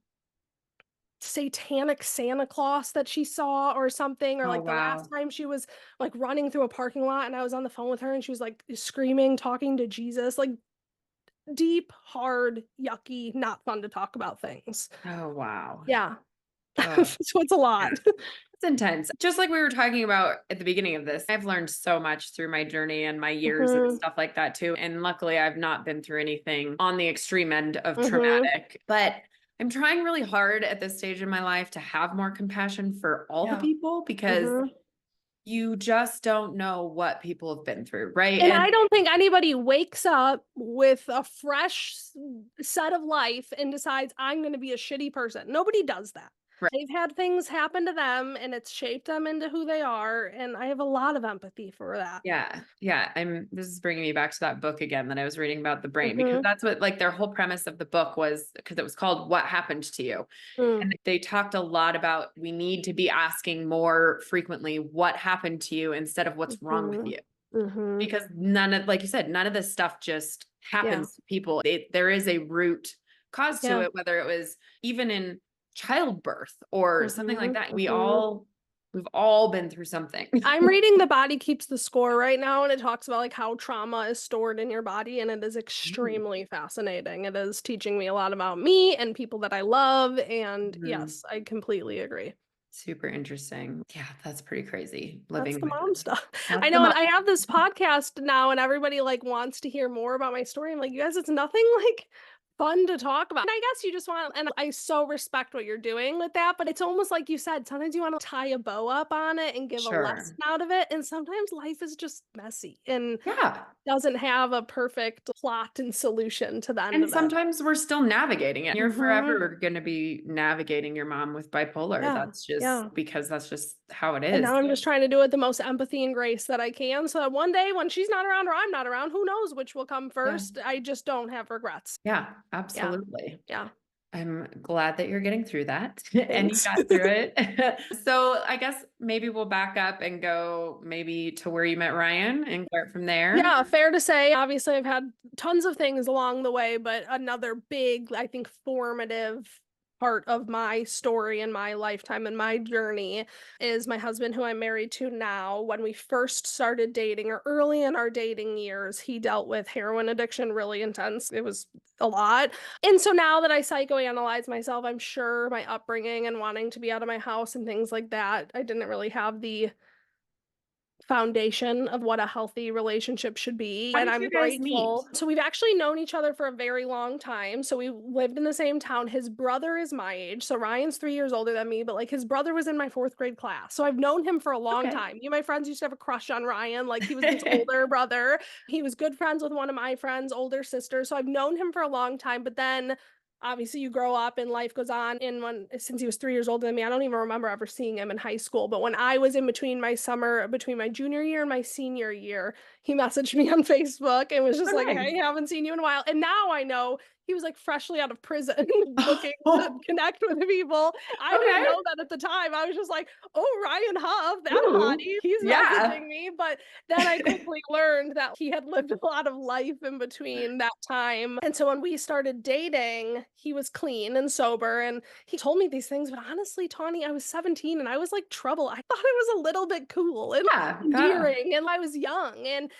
satanic Santa Claus that she saw or something, or
Oh,
like the last
wow.
time she was like running through a parking lot and I was on the phone with her and she was like screaming, talking to Jesus, like deep, hard, yucky, not fun to talk about things.
Oh, wow.
Yeah.
Oh,
So it's a
yeah.
lot.
It's intense. Just like we were talking about at the beginning of this, I've learned so much through my journey and my years and
Mhm.
stuff like that too. And luckily, I've not been through anything on the extreme end of
Mhm.
traumatic. But I'm trying really hard at this stage in my life to have more compassion for all the
Yeah.
people because you just don't know what people have been through, right?
And
And
I don't think anybody wakes up with a fresh set of life and decides, I'm going to be a shitty person. Nobody does that.
right,
They've had things happen to them and it's shaped them into who they are. And I have a lot of empathy for that.
yeah, yeah. This is bringing me back to that book again that I was reading about the brain, because
Mm-hmm.
that's what, like, their whole premise of the book was, because it was called What Happened to You.
Mm.
And they talked a lot about we need to be asking more frequently what happened to you instead of what's wrong with
Mm-hmm.
you.
Mm-hmm.
Because none of, like you said, none of this stuff just
Yeah.
happens to people. There is a root cause to
Yeah.
it, whether it was even in childbirth or something like
Mm-hmm.
that.
Mm-hmm.
We've all been through something.
I'm reading The Body Keeps the Score right now, and it talks about like how trauma is stored in your body, and it is extremely fascinating. It is teaching me a lot about me and people that I love, and
Mhm.
yes, I completely agree.
Super interesting. Yeah, that's pretty crazy
That's
living
the
with
mom stuff.
that's
I
the
know,
mom.
and I have this podcast now, and everybody like wants to hear more about my story. I'm like, you guys, it's nothing like fun to talk about. And I guess you just want, and I so respect what you're doing with that, but it's almost like you said, sometimes you want to tie a bow up on it and give a lesson
Sure.
out of it. And sometimes life is just messy and
Yeah.
doesn't have a perfect plot and solution to the end
And
of it.
sometimes we're still navigating it. You're
Hmm.
forever going to be navigating your mom with bipolar.
Yeah.
That's just
Yeah.
because that's just how it
And
is.
now I'm just trying to do it the most empathy and grace that I can so that one day when she's not around or I'm not around, who knows which will come
Yeah.
first. I just don't have regrets.
Yeah,
Yeah.
absolutely.
Yeah.
I'm glad that you're getting through that and you
Thanks.
got through it. So I guess maybe we'll back up and go maybe to where you met Ryan and start from there.
Yeah, fair to say. Obviously, I've had tons of things along the way, but another big, I think, formative part of my story and my lifetime and my journey is my husband, who I'm married to now. When we first started dating, or early in our dating years, he dealt with heroin addiction really intense. It was a lot. And so now that I psychoanalyze myself, I'm sure my upbringing and wanting to be out of my house and things like that, I didn't really have the foundation of what a healthy relationship should be.
How
And
did
I'm
you guys meet?
grateful. So we've actually known each other for a very long time. So we lived in the same town. His brother is my age. So Ryan's 3 years older than me, but like his brother was in my fourth grade class. So I've known him for a long
Okay.
time. You, my friends, used to have a crush on Ryan. Like he was his older brother. He was good friends with one of my friends' older sisters. So I've known him for a long time. But then obviously you grow up and life goes on. And when since he was 3 years older than me, I don't even remember ever seeing him in high school. But when I was in between my summer, between my junior year and my senior year, he messaged me on Facebook and was
Oh,
just like,
nice.
hey, haven't seen you in a while. And now I know he was like freshly out of prison looking to
Oh,
connect with people. I didn't
okay.
know that at the time. I was just like, oh, Ryan Huff, that
Ooh,
hottie, he's
yeah.
messaging me. But then I quickly learned that he had lived a lot of life in between that time. And so when we started dating, he was clean and sober. And he told me these things. But honestly, Tawny, I was 17 and I was like trouble. I thought it was a little bit cool and
Yeah.
endearing. And I was young. And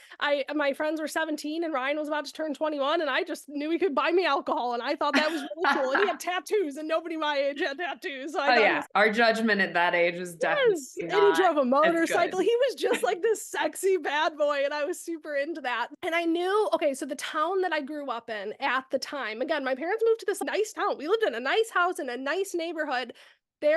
my friends were 17 and Ryan was about to turn 21. And I just knew he could buy me alcohol. And I thought that was really cool. And he had tattoos, and nobody my age had tattoos. So I
Oh
thought he
yeah.
was.
Our judgment at that age is definitely
Yes. And he
not
drove a
as
motorcycle.
good.
He was just like this sexy bad boy. And I was super into that. And I knew, okay, so the town that I grew up in at the time, again, my parents moved to this nice town. We lived in a nice house in a nice neighborhood. We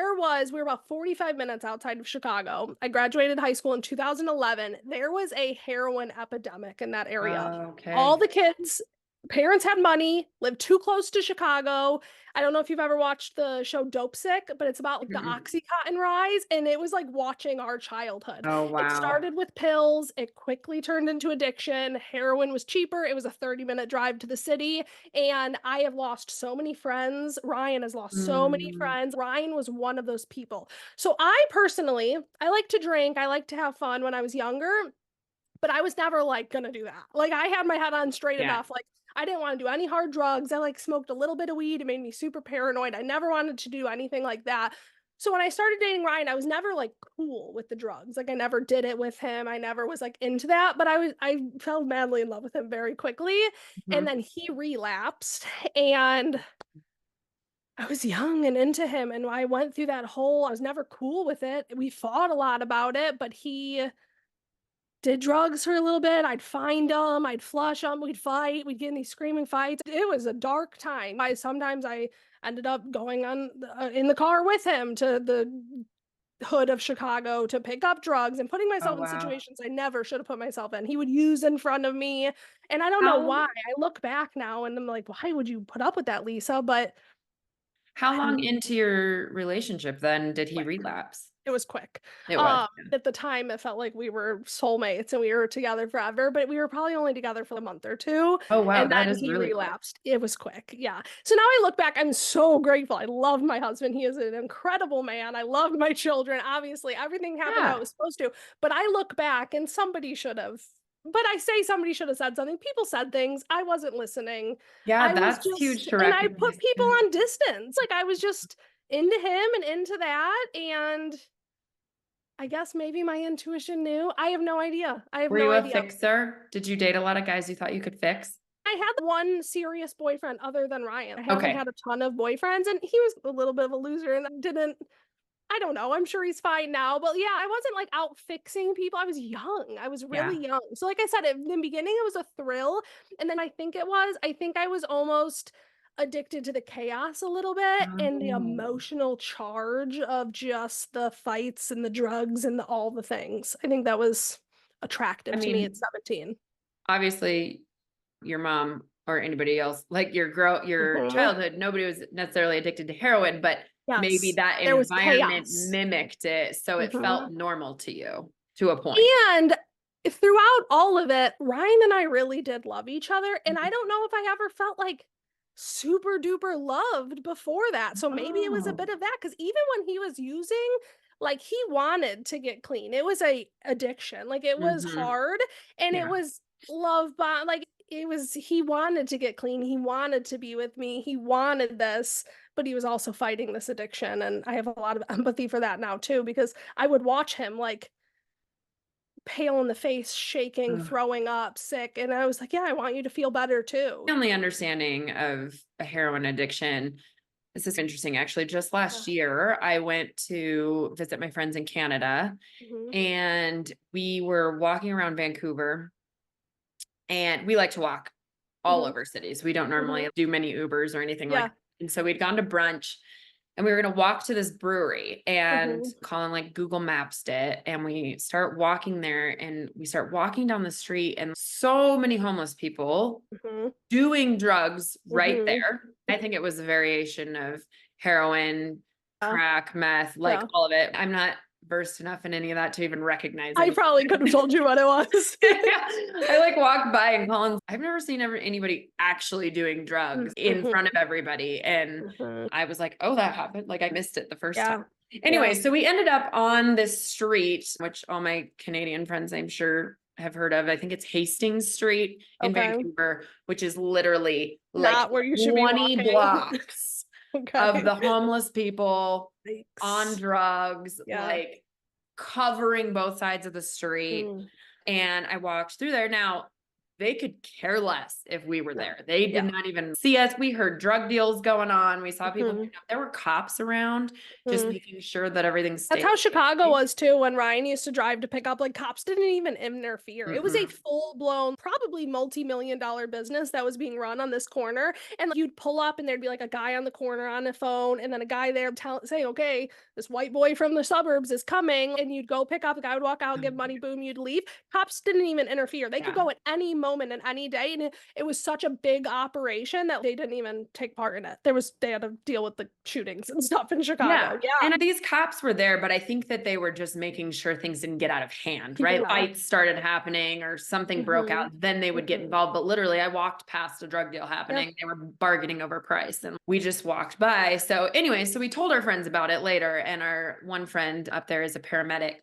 were about 45 minutes outside of Chicago. I graduated high school in 2011. There was a heroin epidemic in that area. All
Okay.
the kids, parents had money, lived too close to Chicago. I don't know if you've ever watched the show Dope Sick, but it's about like the
Mm-mm.
Oxycontin rise, and it was like watching our childhood.
Oh
It
wow.
started with pills, it quickly turned into addiction. Heroin was cheaper. It was a 30-minute drive to the city, and I have lost so many friends. Ryan has lost so many
Mm,
friends. Ryan was one of those people. So I personally, I like to drink, I like to have fun when I was younger, but I was never like gonna do that. Like I had my head on straight
yeah.
enough. Like I didn't want to do any hard drugs. I like smoked a little bit of weed. It made me super paranoid. I never wanted to do anything like that. So when I started dating Ryan, I was never like cool with the drugs. Like I never did it with him. I never was like into that, but I fell madly in love with him very quickly. And
Mhm.
then he relapsed and I was young and into him, and I went through that whole I was never cool with it. We fought a lot about it, but he did drugs for a little bit. I'd find them, I'd flush them, we'd fight, we'd get in these screaming fights. It was a dark time. Sometimes I ended up going in the car with him to the hood of Chicago to pick up drugs and putting
Oh,
myself in
wow.
situations I never should have put myself in. He would use in front of me, and I don't know
How
why. I look back now and I'm like, why would you put up with that, Lisa? But
how
I
long
mean,
into your relationship then did he
quick.
relapse?
It was quick.
It was.
At the time, it felt like we were soulmates and we were together forever, but we were probably only together for a month or two.
Oh, wow,
And
that
then
is
he
really quick.
relapsed. It was quick. Yeah. So now I look back, I'm so grateful. I love my husband. He is an incredible man. I love my children. Obviously, everything happened how it
Yeah.
was supposed to. But I look back and somebody should have, but I say somebody should have said something. People said things. I wasn't listening.
Yeah,
I was
that's huge
just,
to
and I put
recognize
people
too.
on distance. Like I was just into him and into that. And I guess maybe my intuition knew. I have no idea. I have
Were
no
you a
idea.
fixer? Did you date a lot of guys you thought you could fix?
I had one serious boyfriend other than Ryan. I haven't
Okay.
had a ton of boyfriends, and he was a little bit of a loser and didn't. I don't know. I'm sure he's fine now. But yeah, I wasn't like out fixing people. I was young. I was really
Yeah.
young. So, like I said, in the beginning, it was a thrill. And then I think I was almost addicted to the chaos a little bit and the
Oh.
emotional charge of just the fights and the drugs and all the things. I think that was
I
attractive to me at
mean,
17.
obviously your mom or anybody else, like your
Mhm.
childhood, nobody was necessarily addicted to heroin, but maybe
Yes,
that
there was
environment
chaos.
mimicked it, so it
Mhm.
felt normal to you to a point.
And throughout all of it, Ryan and I really did love each other. And I
Mhm.
don't know if I ever felt like super duper loved before that. So maybe it was a
Oh.
bit of that. Cause even when he was using, like he wanted to get clean. It was a addiction. Like it was
Mhm.
hard and it
Yeah.
was love bond. Like it was, he wanted to get clean. He wanted to be with me. He wanted this, but he was also fighting this addiction. And I have a lot of empathy for that now too, because I would watch him like pale in the face, shaking,
Ugh.
throwing up, sick. And I was like, yeah, I want you to feel better too.
My only understanding of a heroin addiction, this is interesting actually. Just last year, I went to visit my friends in Canada
Mm-hmm.
and we were walking around Vancouver and we like to walk all
Mm-hmm.
over cities. We don't
Mm-hmm.
normally do many Ubers or anything like
Yeah.
that. And so we'd gone to brunch and we were going to walk to this brewery and
Mm-hmm.
Colin like Google Maps it. And we start walking there and we start walking down the street and so many homeless people
Mm-hmm.
doing drugs right
Mm-hmm.
there. I think it was a variation of heroin,
Yeah.
crack, meth, like
Yeah.
all of it. I'm not versed enough in any of that to even recognize
I
any.
probably could have told you what it was.
I like walked by and Colin's, I've never seen anybody actually doing drugs in
Mm-hmm.
front of everybody. And
Mm-hmm.
I was like, oh, that happened. Like I missed it the first time.
Yeah.
Anyway,
Yeah.
so we ended up on this street, which all my Canadian friends, I'm sure, have heard of. I think it's Hastings Street in
Okay.
Vancouver, which is literally like
Not where you should be
20
walking.
blocks of
Okay.
the homeless people on
Yikes.
drugs,
Yeah.
like covering both sides of the street.
Mm.
And I walked through there. Now, they could care less if we were
No.
there. They did
Yeah.
not even see us. We heard drug deals going on. We saw people.
Mm-hmm.
There were cops around just making sure that everything
That's
stayed
how Chicago
safe.
was too when Ryan used to drive to pick up. Like cops didn't even interfere. It was a
Mm-mm.
full-blown, probably multi-million-dollar business that was being run on this corner. And like, you'd pull up and there'd be like a guy on the corner on a phone and then a guy there saying, okay, this white boy from the suburbs is coming. And you'd go pick up, the guy would walk out, give money, boom, you'd leave. Cops didn't even interfere. They could
Yeah.
go at any moment and any day. And it was such a big operation that they didn't even take part in it. They had to deal with the shootings and stuff in
Yeah.
Chicago. Yeah.
And these cops were there, but I think that they were just making sure things didn't get out of hand, right?
Yeah.
Fights started happening or something broke
Mm-hmm.
out, then they would get
Mm-hmm.
involved. But literally, I walked past a drug deal
Yeah.
happening. They were bargaining over price and we just walked by. So, anyway, so we told our friends about it later. And our one friend up there is a paramedic.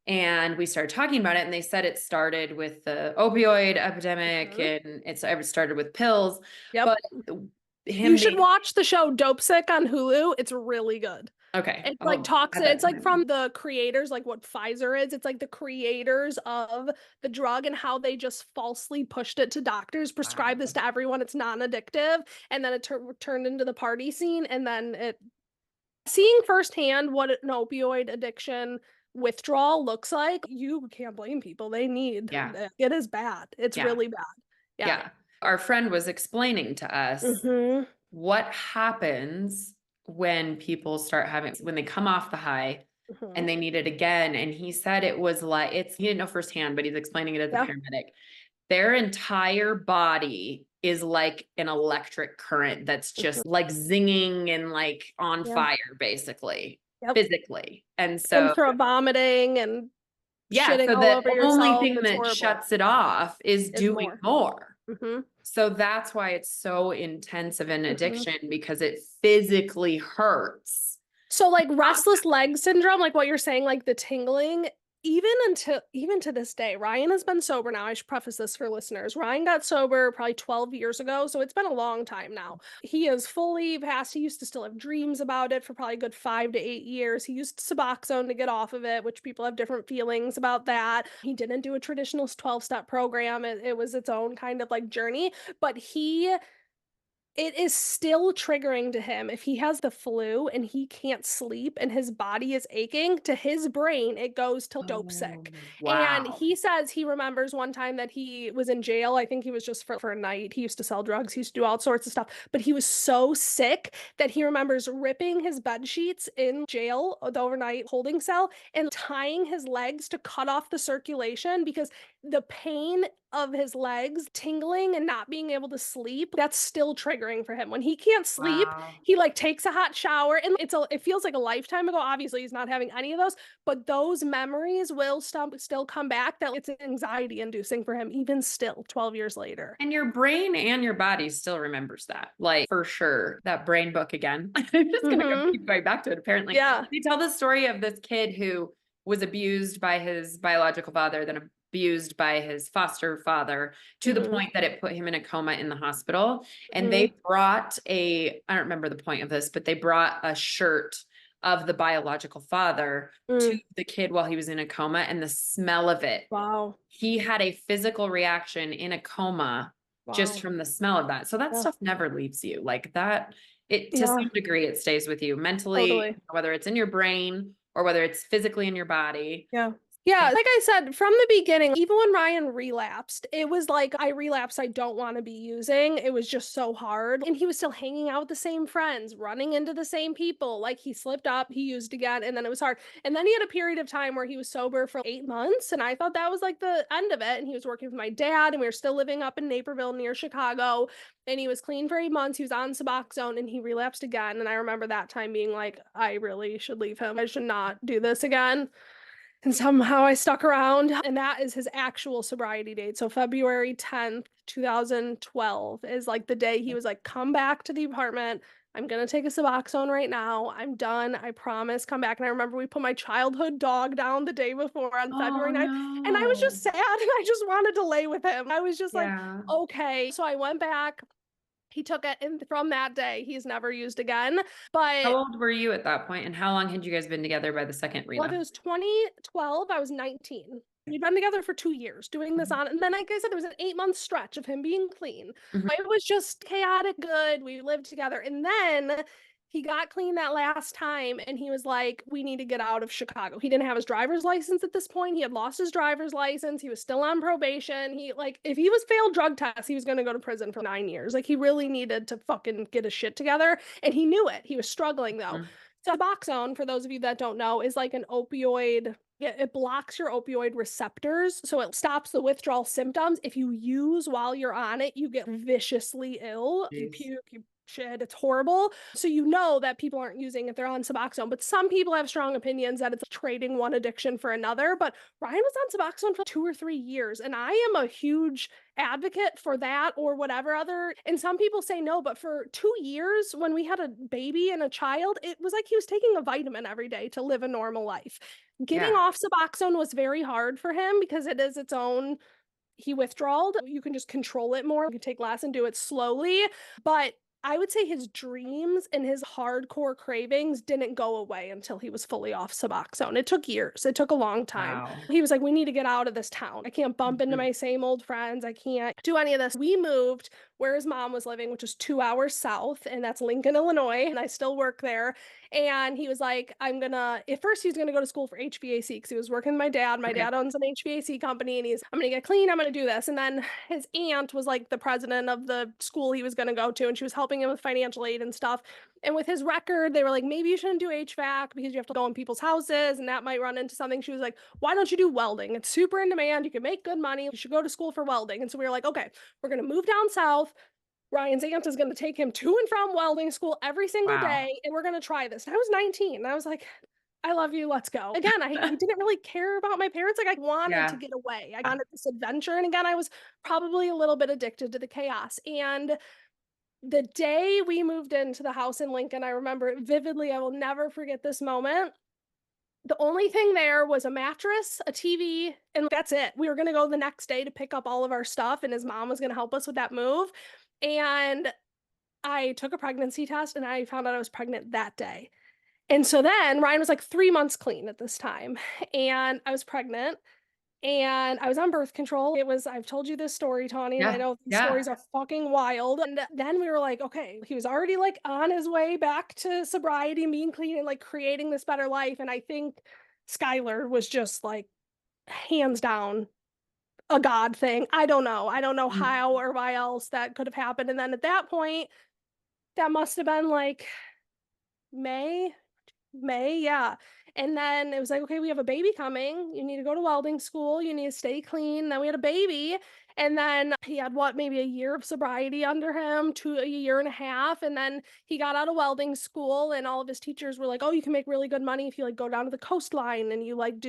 And we started talking about it, and they said it started with the opioid epidemic
Mhm.
and it started with pills.
Yep.
But
You
him
should
being
watch the show Dope Sick on Hulu. It's really good.
okay,
It's like
I'll
talks,
add that
it's
to my
like from
list.
the creators, like what Pfizer is. It's like the creators of the drug and how they just falsely pushed it to doctors, prescribed this
Wow.
to everyone. It's non-addictive. And then it turned into the party scene. And then seeing firsthand what an opioid addiction withdrawal looks like, you can't blame people. They need
Yeah.
it is bad. It's
Yeah.
really bad. Yeah.
Yeah. Our friend was explaining to us
Mhm.
what happens when people start having, when they come off the high
Mhm.
and they need it again. And he said it was like, he didn't know firsthand, but he's explaining it as a
Yeah.
paramedic. Their entire body is like an electric current that's
Mhm.
just like zinging and like on
Yeah.
fire, basically,
Yep.
physically. And so,
Intra vomiting and
yeah,
shitting
so
all
the
over
only
yourself.
thing
It's
that
horrible.
shuts it off is
Is
doing
more.
more.
Mhm.
So that's why it's so intense of an
Mhm.
addiction, because it physically hurts.
So like restless leg syndrome, like what you're saying, like the tingling, even to this day, Ryan has been sober now. I should preface this for listeners. Ryan got sober probably 12 years ago, so it's been a long time now. He is fully past. He used to still have dreams about it for probably a good 5 to 8 years. He used Suboxone to get off of it, which people have different feelings about that. He didn't do a traditional 12-step program. It was its own kind of like journey, but it is still triggering to him if he has the flu and he can't sleep and his body is aching. To his brain, it goes to dope
Oh,
sick. And
wow.
he says he remembers one time that he was in jail. I think he was just for a night. He used to sell drugs, he used to do all sorts of stuff, but he was so sick that he remembers ripping his bed sheets in jail, the overnight holding cell, and tying his legs to cut off the circulation because the pain of his legs tingling and not being able to sleep, that's still triggering for him. When he can't sleep,
Wow.
he like takes a hot shower and it feels like a lifetime ago. Obviously, he's not having any of those, but those memories will still come back. That it's anxiety inducing for him even still 12 years later.
And your brain and your body still remembers that, like for sure. That brain book again. I'm just gonna
Mhm.
keep going back to it. Apparently,
Yeah.
they tell the story of this kid who was abused by his biological father, then abused by his foster father, to the
Mhm.
point that it put him in a coma in the hospital. And
Mhm.
they brought I don't remember the point of this, but they brought a shirt of the biological father to
Mm.
the kid while he was in a coma, and the smell of it,
Wow.
he had a physical reaction in a coma just
Wow.
from the smell of that. So that
Yeah.
stuff never leaves you. Like that, it to
Yeah.
some degree it stays with you mentally,
Totally.
whether it's in your brain or whether it's physically in your body.
Yeah. Yeah, like I said, from the beginning, even when Ryan relapsed, it was like I relapsed, I don't want to be using. It was just so hard. And he was still hanging out with the same friends, running into the same people. Like he slipped up, he used again, and then it was hard. And then he had a period of time where he was sober for 8 months. And I thought that was like the end of it. And he was working with my dad, and we were still living up in Naperville near Chicago. And he was clean for 8 months. He was on Suboxone and he relapsed again. And I remember that time being like, I really should leave him. I should not do this again. And somehow I stuck around, and that is his actual sobriety date. So February 10th, 2012 is like the day he was like, come back to the apartment. I'm gonna take a Suboxone right now. I'm done. I promise. Come back. And I remember we put my childhood dog down the day before on
Oh
February 9th. And I was
no.
just sad and I just wanted to lay with him. I was just like,
Yeah.
okay. So I went back. He took it, and from that day, he's never used again.
How
But
old were you at that point, and how long had you guys been together by the second
well, if it
relapse?
was 2012, I was 19. We'd been together for 2 years doing this on, and then, like I said, there was an 8 month stretch of him being clean.
Mhm.
It was just chaotic good. We lived together. And then he got clean that last time, and he was like, we need to get out of Chicago. He didn't have his driver's license at this point. He had lost his driver's license. He was still on probation. He, like, if he was failed drug tests, he was going to go to prison for 9 years. Like, he really needed to fucking get his shit together. And he knew it. He was struggling, though.
Mhm.
Suboxone, for those of you that don't know, is like an opioid. It blocks your opioid receptors, so it stops the withdrawal symptoms. If you use while you're on it, you get viciously ill. You
Jeez.
puke, you shit, it's horrible. So you know that people aren't using if they're on Suboxone, but some people have strong opinions that it's trading one addiction for another. But Ryan was on Suboxone for 2 or 3 years, and I am a huge advocate for that or whatever other. And some people say no, but for 2 years, when we had a baby and a child, it was like he was taking a vitamin every day to live a normal life. Getting
Yeah.
off Suboxone was very hard for him because it is its own. He withdrawed. You can just control it more. You can take less and do it slowly. But I would say his dreams and his hardcore cravings didn't go away until he was fully off Suboxone. It took years. It took a long time.
Wow.
He was like, we need to get out of this town. I can't bump into
Mhm.
my same old friends. I can't do any of this. We moved where his mom was living, which is 2 hours south, and that's Lincoln, Illinois. And I still work there. And he was like, at first he was gonna go to school for HVAC because he was working with my dad. My
Okay.
dad owns an HVAC company and I'm gonna get clean, I'm gonna do this. And then his aunt was like the president of the school he was gonna go to, and she was helping him with financial aid and stuff. And with his record, they were like, maybe you shouldn't do HVAC because you have to go in people's houses and that might run into something. She was like, why don't you do welding? It's super in demand. You can make good money. You should go to school for welding. And so we were like, okay, we're going to move down south. Ryan's aunt is going to take him to and from welding school every single
Wow.
day. And we're going to try this. And I was 19. And I was like, I love you. Let's go. Again, I didn't really care about my parents. Like I wanted to
Yeah.
get away. I wanted this adventure. And again, I was probably a little bit addicted to the chaos. And the day we moved into the house in Lincoln, I remember it vividly. I will never forget this moment. The only thing there was a mattress, a TV, and that's it. We were going to go the next day to pick up all of our stuff, and his mom was going to help us with that move. And I took a pregnancy test and I found out I was pregnant that day. And so then Ryan was like 3 months clean at this time, and I was pregnant. And I was on birth control. I've told you this story, Tawny, and I
Yeah.
know these
Yeah.
stories are fucking wild. And then we were like, okay, he was already like on his way back to sobriety, being clean, and like creating this better life. And I think Skylar was just like hands down a God thing. I don't know. I don't know
Mm.
how or why else that could have happened. And then at that point, that must have been like May, yeah. And then it was like, okay, we have a baby coming. You need to go to welding school. You need to stay clean. Then we had a baby. And then he had maybe a year of sobriety under him, a year and a half. And then he got out of welding school, and all of his teachers were like, oh, you can make really good money if you like go down to the coastline and you like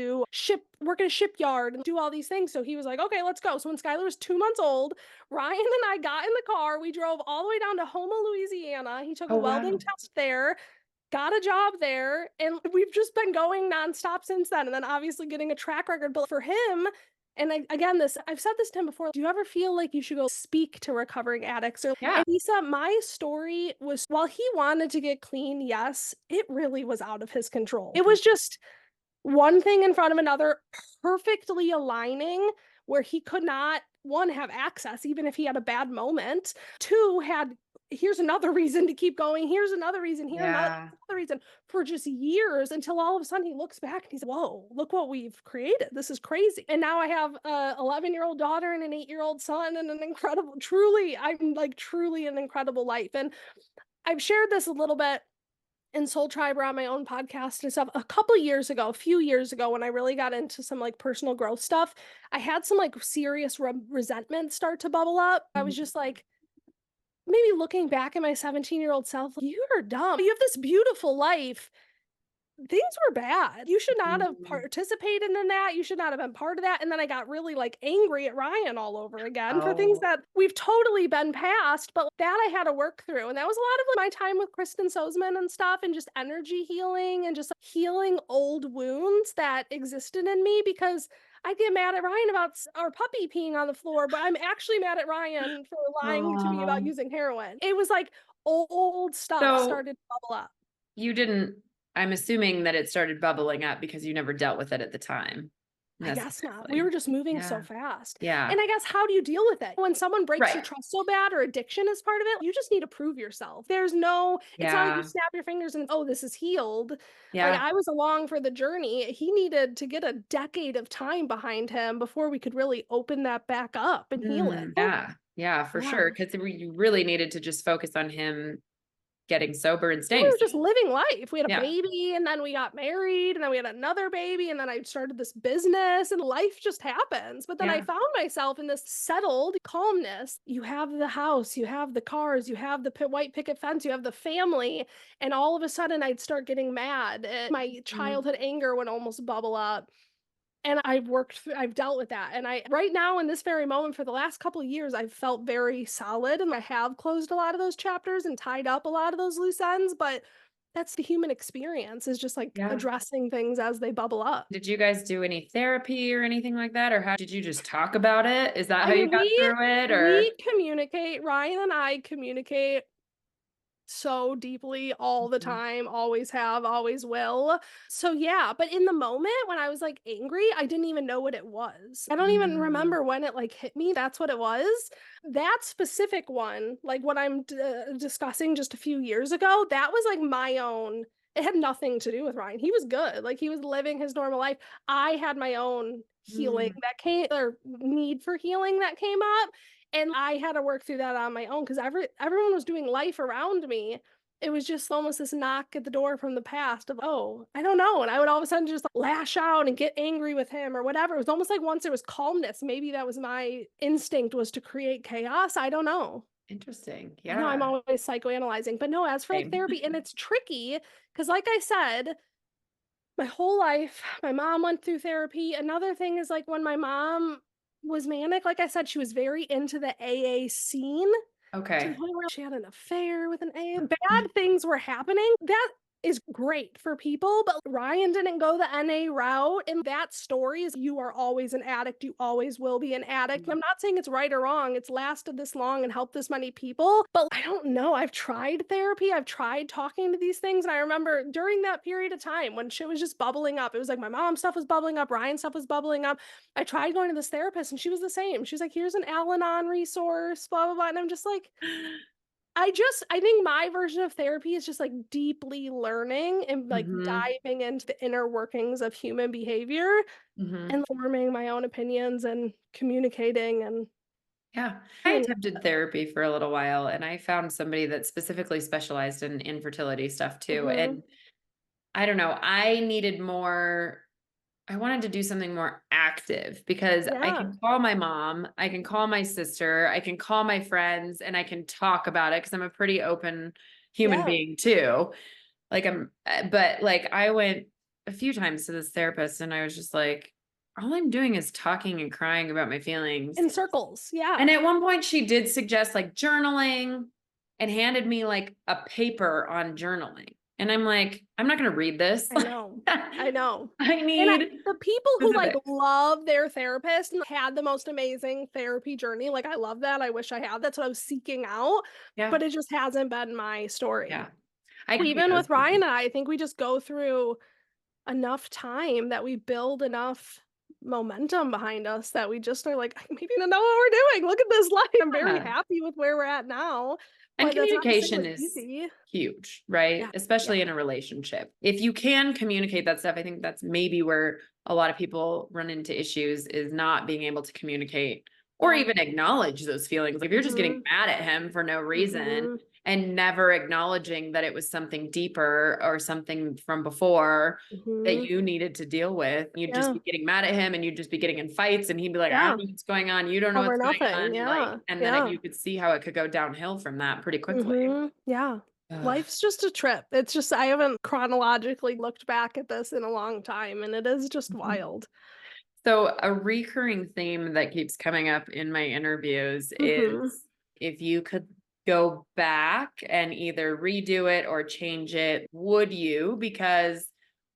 work at a shipyard and do all these things. So he was like, okay, let's go. So when Skylar was 2 months old, Ryan and I got in the car. We drove all the way down to Houma, Louisiana. He took a
Oh,
welding
wow.
test there, got a job there, and we've just been going nonstop since then. And then obviously getting a track record. But for him, and again, I've said this to him before. Do you ever feel like you should go speak to recovering addicts?
Yeah.
And he said, my story was, while he wanted to get clean, yes, it really was out of his control. It was just one thing in front of another, perfectly aligning, where he could not, one, have access, even if he had a bad moment, two, here's another reason to keep going, here's another reason, another
Yeah.
reason, for just years, until all of a sudden he looks back and he's, whoa, look what we've created. This is crazy. And now I have a 11-year-old daughter and an 8-year-old son, and I'm like truly an incredible life. And I've shared this a little bit in Soul Tribe or on my own podcast and stuff. A few years ago, when I really got into some like personal growth stuff, I had some like serious resentment start to bubble up. I was
Mhm.
just like, maybe looking back at my 17-year-old self, like, you're dumb. You have this beautiful life. Things were bad. You should not have
Mhm.
participated in that. You should not have been part of that. And then I got really like angry at Ryan all over again for things
Oh,
that we've totally been past, but that I had to work through. And that was a lot of my time with Kristen Sozman and stuff, and just energy healing and just healing old wounds that existed in me, because I get mad at Ryan about our puppy peeing on the floor, but I'm actually mad at Ryan for lying to me about
oh.
using heroin. It was like old stuff
So
started to bubble up.
you didn't, I'm assuming that it started bubbling up because you never dealt with it at the time,
I guess not. We were
necessarily.
just moving so
Yeah.
fast.
Yeah.
And I guess, how do you deal with it? When someone breaks your
Right.
trust so bad, or addiction is part of it, you just need to prove yourself. It's not like you
Yeah.
snap your fingers and, oh, this is healed. Like,
Yeah.
I was along for the journey. He needed to get a decade of time behind him before we could really open that back up and heal it.
Mm, yeah. Yeah, for
Yeah.
sure. Because you really needed to just focus on him getting sober and
We
staying
were just
sober.
living life. We had a
Yeah.
baby, and then we got married, and then we had another baby, and then I started this business, and life just happens. But then I
Yeah.
found myself in this settled calmness. You have the house, you have the cars, you have the white picket fence, you have the family, and all of a sudden I'd start getting mad. And my
Mhm.
childhood anger would almost bubble up. And I've dealt with that. And right now, in this very moment, for the last couple of years, I've felt very solid, and I have closed a lot of those chapters and tied up a lot of those loose ends. But that's the human experience, is just like
Yeah.
addressing things as they bubble up.
Did you guys do any therapy or anything like that? Or how did you just talk about it? Is that
I
how you
mean,
got through it?
we
Or
communicate, Ryan and I communicate so deeply all the
Mhm.
time, always have, always will. So yeah, but in the moment when I was like angry, I didn't even know what it was. I don't even
Mm,
remember when it like hit me. That's what it was. That specific one, like what I'm discussing just a few years ago, that was like my own It had nothing to do with Ryan. He was good. Like, he was living his normal life. I had my own healing
Mm,
that came, or need for healing that came up, and I had to work through that on my own because everyone was doing life around me. It was just almost this knock at the door from the past of, oh, I don't know. And I would all of a sudden just lash out and get angry with him or whatever. It was almost like once there was calmness, maybe that was my instinct, was to create chaos. I don't know.
interesting.
I know I'm
Yeah.
always psychoanalyzing, but no, as for like
Same.
therapy, and it's tricky because, like I said, my whole life, my mom went through therapy. Another thing is, like, when my mom was manic, like I said, she was very into the AA scene, to the
Okay.
point where she had an affair with an AA. Bad things were happening. That is great for people, but Ryan didn't go the NA route. And that story is, you are always an addict. You always will be an addict. I'm not saying it's right or wrong. It's lasted this long and helped this many people, but I don't know. I've tried therapy. I've tried talking to these things. And I remember during that period of time when shit was just bubbling up, it was like my mom stuff was bubbling up, Ryan stuff was bubbling up. I tried going to this therapist and she was the same. She's like, here's an Al Anon resource, blah, blah, blah. And I'm just like, I think my version of therapy is just like deeply learning and like
Hmm.
diving into the inner workings of human behavior
Hmm.
and forming my own opinions and communicating and
Yeah. I
healing.
attempted therapy for a little while and I found somebody that specifically specialized in infertility stuff too.
Hmm.
And I don't know, I wanted to do something more active because I
Yeah.
can call my mom, I can call my sister, I can call my friends, and I can talk about it because I'm a pretty open human
Yeah.
being too. But like I went a few times to this therapist and I was just like, all I'm doing is talking and crying about my feelings.
In circles.
And
Yeah.
at one point she did suggest like journaling and handed me like a paper on journaling. And I'm like, I'm not going to read this.
I know. I know.
I
And
need
the people who like
specifics.
love their therapist and had the most amazing therapy journey, like, I love that. I wish I had. That's what I was seeking out,
Yeah.
but it just hasn't been my story.
Yeah. I
Even
kudos
with
to
Ryan
them.
and I think we just go through enough time that we build enough momentum behind us that we just are like, I maybe don't know what we're doing. Look at this life. I'm very
Yeah.
happy with where we're at now,
And
but that's not to say it
communication
was
is
easy.
huge, right?
Yeah.
Especially
Yeah.
in a relationship. If you can communicate that stuff, I think that's maybe where a lot of people run into issues is not being able to communicate or
Yeah.
even acknowledge those feelings. If you're just getting
Mhm.
mad at him for no reason
Mhm.
and never acknowledging that it was something deeper or something from before that
Mhm.
you needed to deal with, you'd just
Yeah.
be getting mad at him and you'd just be getting in fights and he'd be like, I don't
Yeah.
know what's going on. You don't know
Over
what's going
nothing.
on. Like,
Yeah.
and then
Yeah.
you could see how it could go downhill from that pretty quickly.
Yeah.
Ugh.
Life's just a trip. It's just, I haven't chronologically looked back at this in a long time, and it is just wild.
So, a recurring theme that keeps coming up in my interviews
Mhm.
is if you could go back and either redo it or change it, would you? Because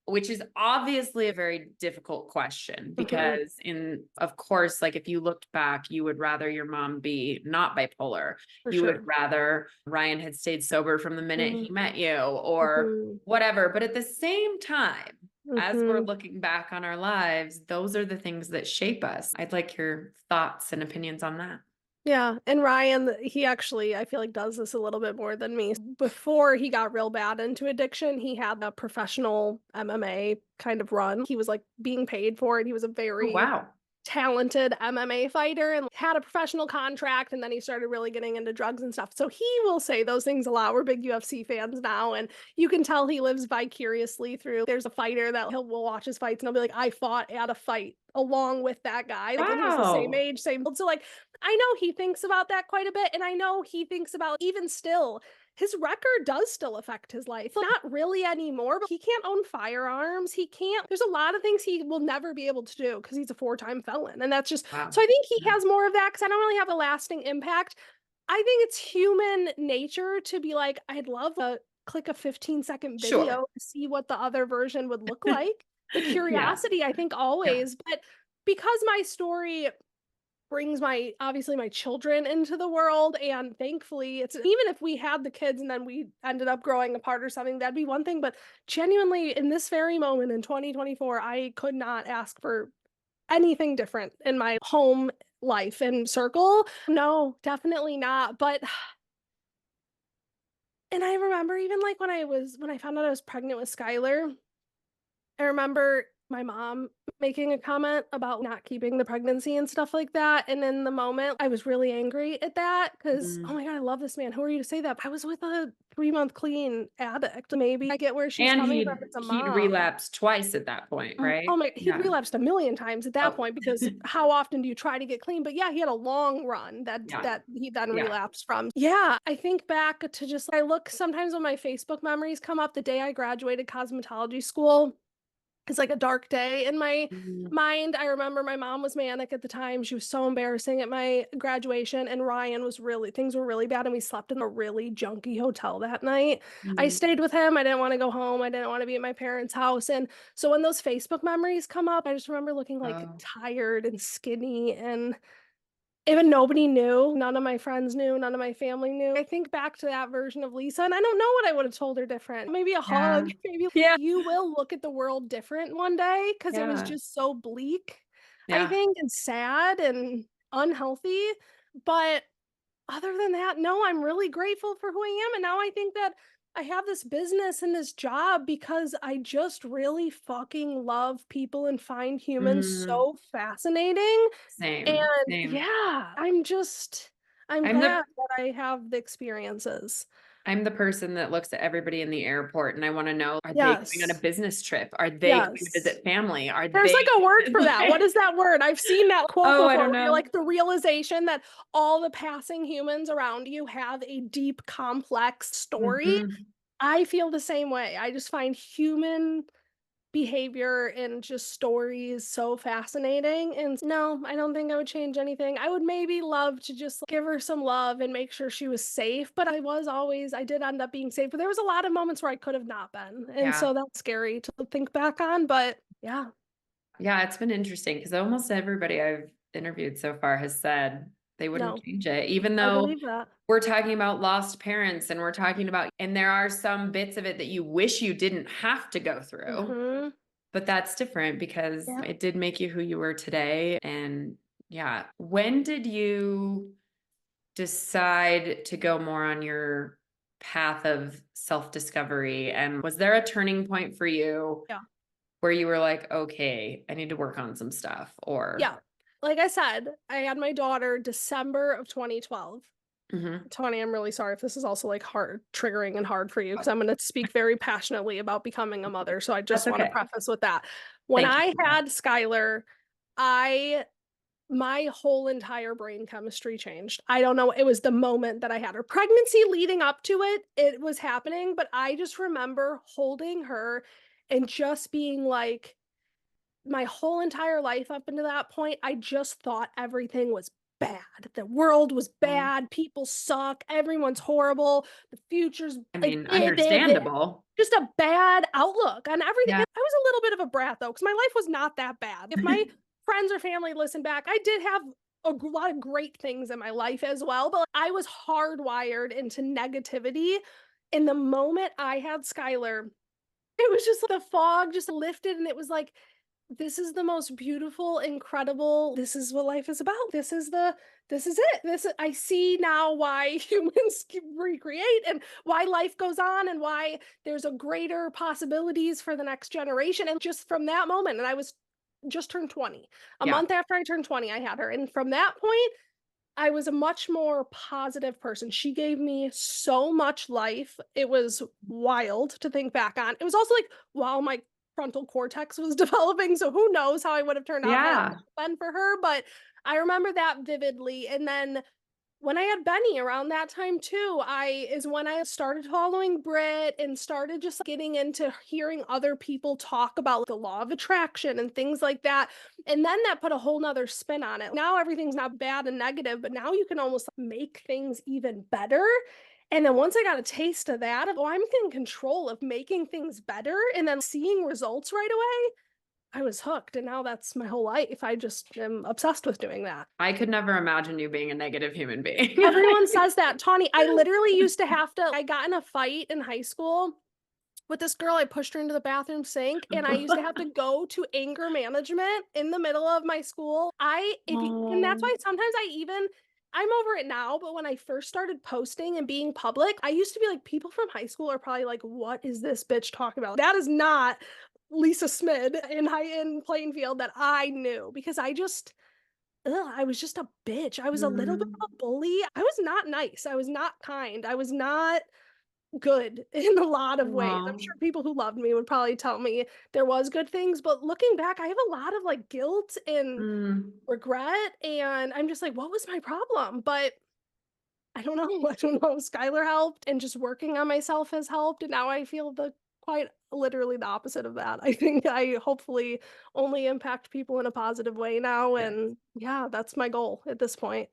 which is obviously a very difficult question
Mhm.
because of course, like if you looked back, you would rather your mom be not bipolar.
For
You would
sure.
rather Ryan had stayed sober from the minute he
Mhm.
met you or
Mhm.
whatever. But at the same time, as we're
Mhm.
looking back on our lives, those are the things that shape us. I'd like your thoughts and opinions on that.
Yeah, and Ryan, he actually, I feel like, does this a little bit more than me. Before he got real bad into addiction, he had a professional MMA kind of run. He was like being paid for it. He was a
Oh,
very
wow.
talented MMA fighter and had a professional contract, and then he started really getting into drugs and stuff. So he will say those things a lot. We're big UFC fans now, and you can tell he lives vicariously through. There's a fighter that will watch his fights and he'll be like, I fought at a fight along with that guy. Like, and he's the same
Wow.
age, same build. So like, I know he thinks about that quite a bit, and I know he thinks about, even still, his record does still affect his life. Not really anymore, but he can't own firearms. He can't, there's a lot of things he will never be able to do because he's a four-time felon. And that's just, so
Wow.
I think he
Yeah.
has more of that because I don't really have a lasting impact. I think it's human nature to be like, I'd love to click a 15-second video
Sure.
to see what the other version would look like. The
Yeah.
curiosity, I think,
Yeah.
always, but because my story brings my, obviously, my children into the world, and thankfully it's, even if we had the kids and then we ended up growing apart or something, that'd be one thing, but genuinely in this very moment in 2024, I could not ask for anything different in my home life and circle. No, definitely not. But And I remember even like when I found out I was pregnant with Skylar, I remember my mom making a comment about not keeping the pregnancy and stuff like that. And in the moment, I was really angry at that because, oh
Mm.
my God, I love this man. Who are you to say that? I was with a 3-month clean addict. Maybe I get where she's
And
coming from
he'd
as a
he'd
mom.
relapsed twice at that point, right?
Oh my, he'd
Yeah.
relapsed a million times at that
Oh.
point because how often do you try to get clean? But yeah, he had a long run
Yeah.
that he then
Yeah.
relapsed from. Yeah, I think back to just I look sometimes when my Facebook memories come up the day I graduated cosmetology school. It's like a dark day in my
Mhm.
mind. I remember my mom was manic at the time. She was so embarrassing at my graduation, and Ryan was really, things were really bad, and we slept in a really junky hotel that night. I
Mhm.
stayed with him. I didn't want to go home. I didn't want to be at my parents' house. And so when those Facebook memories come up, I just remember looking like
Oh.
tired and skinny and even nobody knew. None of my friends knew. None of my family knew. I think back to that version of Lisa, and I don't know what I would have told her different. Maybe a hug.
Yeah.
Maybe
Yeah.
you will look at the world different one day because it was
Yeah.
just so bleak, I
Yeah.
think, and sad and unhealthy. But other than that, no, I'm really grateful for who I am. And now I think that I have this business and this job because I just really fucking love people and find humans
Mm.
so fascinating.
Same.
And
Same.
yeah, I'm
I'm
glad
the
that I have the experiences.
I'm the person that looks at everybody in the airport and I want to know, are they going on a
Yes.
business trip? Are they going to
Yes.
visit family? Are
There's
they
like a word for that. What
like,
is that word? I've seen that quote
oh, I
before
don't
where you're
know.
like the realization that all the passing humans around you have a deep, complex story.
Mhm.
I feel the same way. I just find human behavior and just stories so fascinating. And no, I don't think I would change anything. I would maybe love to just give her some love and make sure she was safe. But I did end up being safe. But there was a lot of moments where I could have not been. And
Yeah.
so that's scary to think back on. But yeah,
Yeah, it's been interesting because almost everybody I've interviewed so far has said they wouldn't
no,
change it, even
I
though
believe that.
we're talking about lost parents and we're talking about, and there are some bits of it that you wish you didn't have to go through,
Hmm.
but that's different because
Yeah.
it did make you who you were today. And yeah, when did you decide to go more on your path of self-discovery? And was there a turning point for you
Yeah.
where you were like, okay, I need to work on some stuff? Or
Yeah. Like I said, I had my daughter December of 2012.
Mhm.
Tawny, I'm really sorry if this is also like hard, triggering and hard for you because I'm going to speak very passionately about becoming a mother. So I
That's
just want to
okay.
preface with that. When
Thank you
I
for that.
had Skylar, I my whole entire brain chemistry changed. I don't know. It was the moment that I had her. Pregnancy leading up to it, it was happening, but I just remember holding her and just being like, my whole entire life up until that point, I just thought everything was bad. The world was
Mm.
bad. People suck. Everyone's horrible. The future's
I
like
mean, understandable.
just a bad outlook on everything.
Yeah.
I was a little bit of a brat though, because my life was not that bad. If my friends or family listen back, I did have lot of great things in my life as well, but I was hardwired into negativity. In the moment I had Skylar, it was just like the fog just lifted, and it was like, this is the most beautiful, incredible. This is what life is about. This is it. I see now why humans recreate and why life goes on and why there's a greater possibilities for the next generation. And just from that moment, and I was just turned 20. A
Yeah.
month after I turned 20, I had her. And from that point, I was a much more positive person. She gave me so much life. It was wild to think back on. It was also like while my frontal cortex was developing, so who knows how I would have turned out had it
Yeah.
not been for her, but I remember that vividly. And then when I had Benny around that time too, I is when I started following Brit and started just getting into hearing other people talk about the law of attraction and things like that. And then that put a whole nother spin on it. Now everything's not bad and negative, but now you can almost make things even better. And then once I got a taste of that, oh, I'm in control of making things better and then seeing results right away. I was hooked. And now that's my whole life. I just am obsessed with doing that.
I could never imagine you being a negative human being.
Everyone says that, Tawny. I literally used to have to, I got in a fight in high school with this girl. I pushed her into the bathroom sink and I used to have to go to anger management in the middle of my school. And that's
Oh,
why sometimes I even I'm over it now, but when I first started posting and being public, I used to be like, people from high school are probably like, what is this bitch talking about? That is not Lisa Smid in Plainfield that I knew because I was just a bitch. I was a little bit of
Mm,
a bully. I was not nice. I was not kind. I was not good in a lot of ways. I'm
oh,
sure people who loved me would probably tell me there was good things, but looking back, I have a lot of like guilt and
mm.
regret, and I'm just like, what was my problem? But I don't know. I don't know. Skylar helped, and just working on myself has helped, and now I feel the quite literally the opposite of that. I think I hopefully only impact people in a positive way now,
Yeah.
and yeah, that's my goal at this point.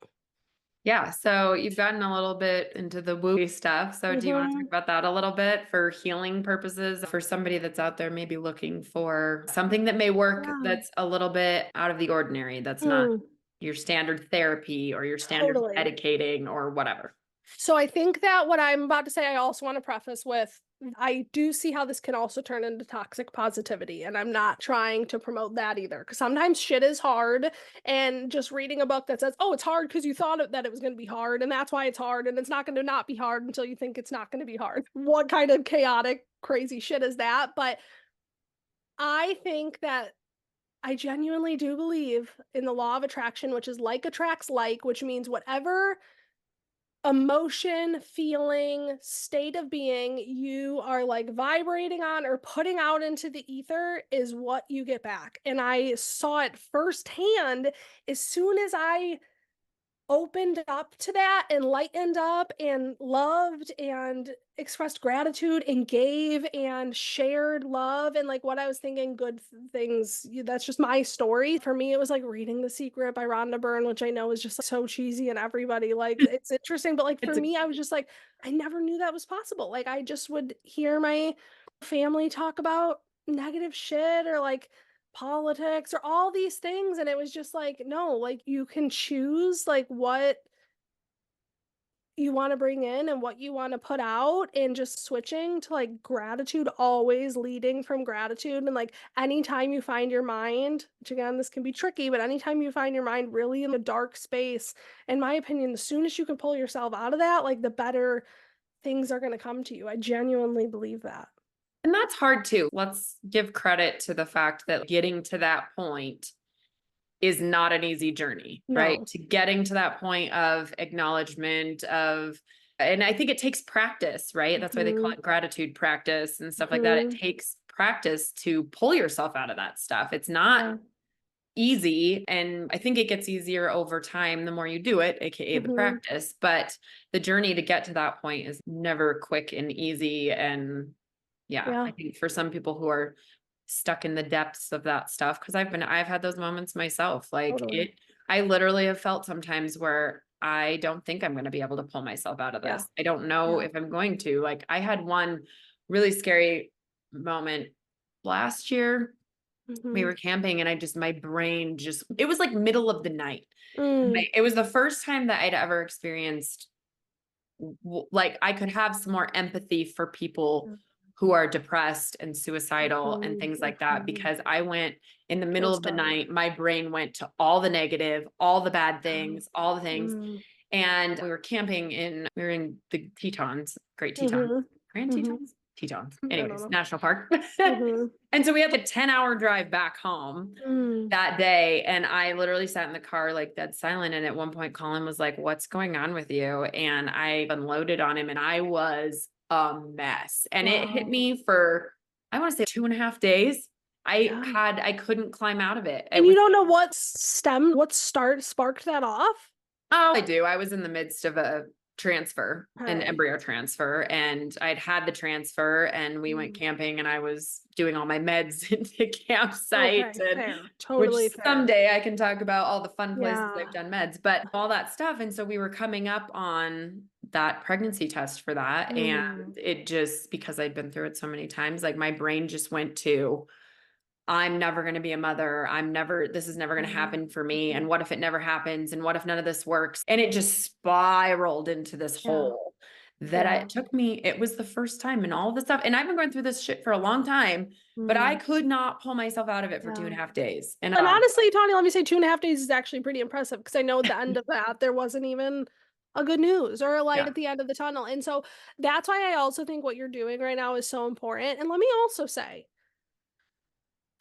Yeah. So you've gotten a little bit into the woo stuff. So do you want to talk
Hmm.
about that a little bit for healing purposes for somebody that's out there maybe looking for something that may work
Yeah.
that's a little bit out of the ordinary, that's not
Mm,
your standard therapy or your standard
totally.
medicating or whatever?
So I think that what I'm about to say, I also want to preface with I do see how this can also turn into toxic positivity. And I'm not trying to promote that either. Because sometimes shit is hard. And just reading a book that says, oh, it's hard because you thought that it was going to be hard. And that's why it's hard. And it's not going to not be hard until you think it's not going to be hard. What kind of chaotic, crazy shit is that? But I think that I genuinely do believe in the law of attraction, which is like attracts like, which means whatever emotion, feeling, state of being you are like vibrating on or putting out into the ether is what you get back. And I saw it firsthand as soon as I opened up to that and lightened up and loved and expressed gratitude and gave and shared love and like what I was thinking good things. That's just my story. For me, it was like reading The Secret by Rhonda Byrne, which I know is just like, so cheesy and everybody like it's interesting, but like for
It's a
me, I was just like I never knew that was possible. Like I just would hear my family talk about negative shit or like politics or all these things, and it was just like no, like you can choose like what you want to bring in and what you want to put out, and just switching to like gratitude, always leading from gratitude. And like anytime you find your mind, which again this can be tricky, but anytime you find your mind really in a dark space, in my opinion, the soonest you can pull yourself out of that, like the better things are going to come to you. I genuinely believe that.
And that's hard too. Let's give credit to the fact that getting to that point is not an easy journey, right?
No.
To getting to that point of acknowledgement of, and I think it takes practice, right? That's why they call
Hmm.
it gratitude practice and stuff like that. It
Hmm.
takes practice to pull yourself out of that stuff. It's not
Yeah.
easy. And I think it gets easier over time the more you do it, AKA the
Hmm.
practice. But the journey to get to that point is never quick and easy. And yeah, I
Yeah.
think for some people who are stuck in the depths of that stuff, because I've had those moments myself. Like
Totally.
I literally have felt sometimes where I don't think I'm going to be able to pull myself out of
Yeah.
this. I don't know
Yeah.
if I'm going to. Like I had one really scary moment last year. We
Hmm.
were camping and my brain just, it was like middle of the night.
Mm.
It was the first time that I'd ever experienced like I could have some more empathy for people who are depressed and suicidal and
Mhm,
things like that,
mhm.
because I went in the middle
It's
of the
dark.
night, my brain went to all the negative, all the bad
Yeah.
things, all the things.
Mm.
And we were in the Tetons, Great Tetons,
Mhm.
Grand
Mhm.
Tetons, Tetons,
I don't
anyways,
know.
national park.
Mhm.
And so we had a 10-hour drive back home
Mm.
that day. And I literally sat in the car like dead silent. And at one point, Colin was like, "What's going on with you?" And I unloaded on him and I was a mess. And it hit
Wow.
me for, I want to say 2.5 days.
Yeah.
I couldn't climb out of it. It
And you
was,
don't know what sparked that off?
oh, I do. I was in the midst of a transfer, an
Okay.
embryo transfer, and I'd had the transfer and we went
Mm.
camping and I was doing all my meds in the campsite,
Okay,
and
fair.
which
Totally fair.
someday I can talk about all the fun places I've
Yeah.
done meds, but all that stuff. And so we were coming up on that pregnancy test for that. And
Mm.
it just, because I'd been through it so many times, like my brain just went to, I'm never going to be a mother. This is never going to
Mm.
happen for me.
Mhm.
And what if it never happens? And what if none of this works? And it just spiraled into this
Yeah.
hole that
Yeah.
it took me, it was the first time and all this stuff. And I've been going through this shit for a long time, but I
Mm,
could not pull myself out of it for two
yeah.
and a half days. And
And honestly, Tawny, let me say 2.5 days is actually pretty impressive because I know at the end of that there wasn't even a good news or a light
yeah,
at the end of the tunnel. And so that's why I also think what you're doing right now is so important. And let me also say,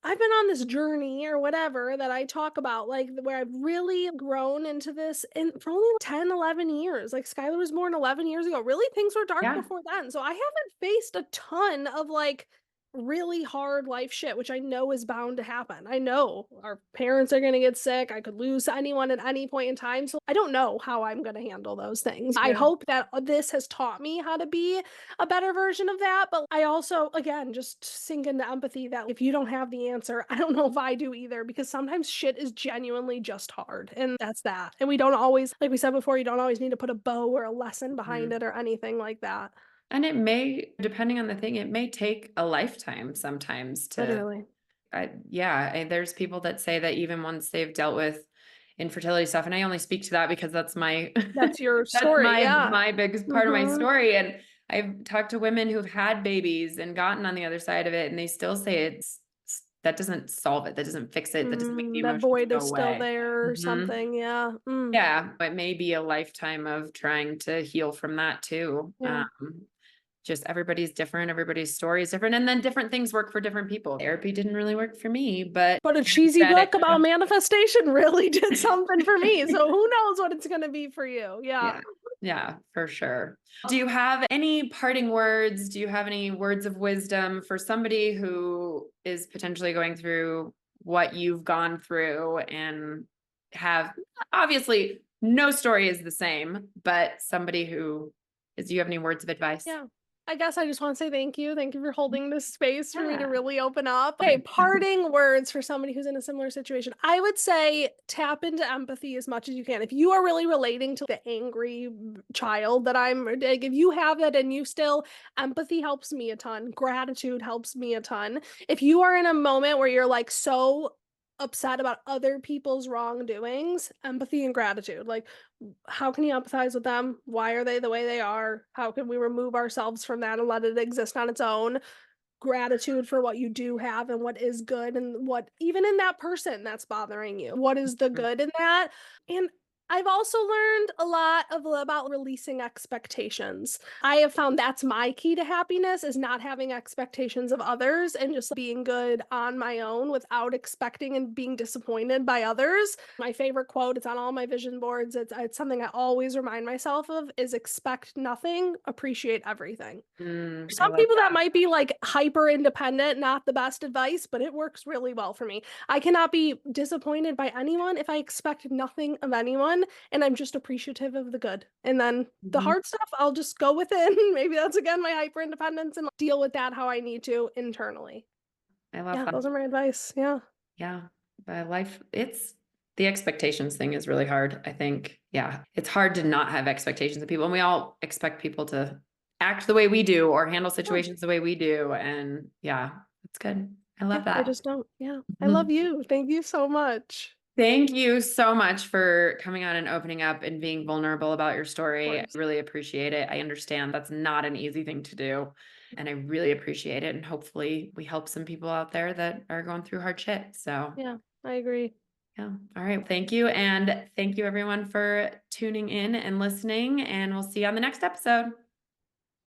I've been on this journey or whatever that I talk about, like where I've really grown into this and for only 10, 11 years. Like Skylar was born 11 years ago. Really, things were dark
yeah,
before then. So I haven't faced a ton of like really hard life shit, which I know is bound to happen. I know our parents are going to get sick. I could lose anyone at any point in time. So I don't know how I'm going to handle those things. I
yeah.
hope that this has taught me how to be a better version of that. But I also, again, just sink into empathy that if you don't have the answer, I don't know if I do either, because sometimes shit is genuinely just hard. And that's that. And we don't always, like we said before, you don't always need to put a bow or a lesson behind
Mhm.
it or anything like that.
And it may, depending on the thing, it may take a lifetime sometimes to,
Literally.
yeah. There's people that say that even once they've dealt with infertility stuff, and I only speak to that because that's my,
That's your
that's
story. Yeah.
my biggest part of my
Hmm.
story. And I've talked to women who've had babies and gotten on the other side of it, and they still say that doesn't solve it. That doesn't fix it. That doesn't make the
That
emotions
void
go
is still
away.
there or
Mhm.
something. Yeah.
Yeah, it may be a lifetime of trying to heal from that too.
Yeah.
Just everybody's different, everybody's story is different, and then different things work for different people. Therapy didn't really work for me, but
But a cheesy
that it
book about
could.
manifestation really did something for me. So who knows what it's going to be for you? Yeah.
Yeah, yeah, for sure. Do you have any parting words? Do you have any words of wisdom for somebody who is potentially going through what you've gone through and have, obviously no story is the same, but somebody who is, do you have any words of advice?
Yeah. I guess I just want to say thank you. Thank you for holding this space for me to
Yeah.
really open up. Okay, parting words for somebody who's in a similar situation. I would say tap into empathy as much as you can. If you are really relating to the angry child that I'm like, if you have that and you still, empathy helps me a ton. Gratitude helps me a ton. If you are in a moment where you're like so upset about other people's wrongdoings, empathy and gratitude. Like, how can you empathize with them? Why are they the way they are? How can we remove ourselves from that and let it exist on its own? Gratitude for what you do have and what is good and what even in that person that's bothering you. What is the good in that? And I've also learned a lot of about releasing expectations. I have found that's my key to happiness is not having expectations of others and just being good on my own without expecting and being disappointed by others. My favorite quote, it's on all my vision boards. It's something I always remind myself of is expect nothing, appreciate everything.
I
Some
love
people that
that.
might be like hyper independent, not the best advice, but it works really well for me. I cannot be disappointed by anyone if I expect nothing of anyone and I'm just appreciative of the good. And then the
Mhm.
hard stuff, I'll just go within. Maybe that's again my hyper independence and deal with that how I need to internally.
I love
Yeah,
that.
those are my advice. Yeah.
Yeah. But life, it's the expectations thing is really hard. I think, yeah, it's hard to not have expectations of people. And we all expect people to act the way we do or handle
Yeah.
situations the way we do. And yeah, it's good. I
Yeah.
love
They
that.
just don't. Yeah. I love
Mhm.
you. Thank you so much.
Thank you so much for coming on and opening up and being vulnerable about your
Of
story. I
course.
really appreciate it. I understand that's not an easy thing to do. And I really appreciate it. And hopefully we help some people out there that are going through hard shit. So
Yeah, I agree.
yeah. All right. Thank you. And thank you everyone for tuning in and listening. And we'll see you on the next episode.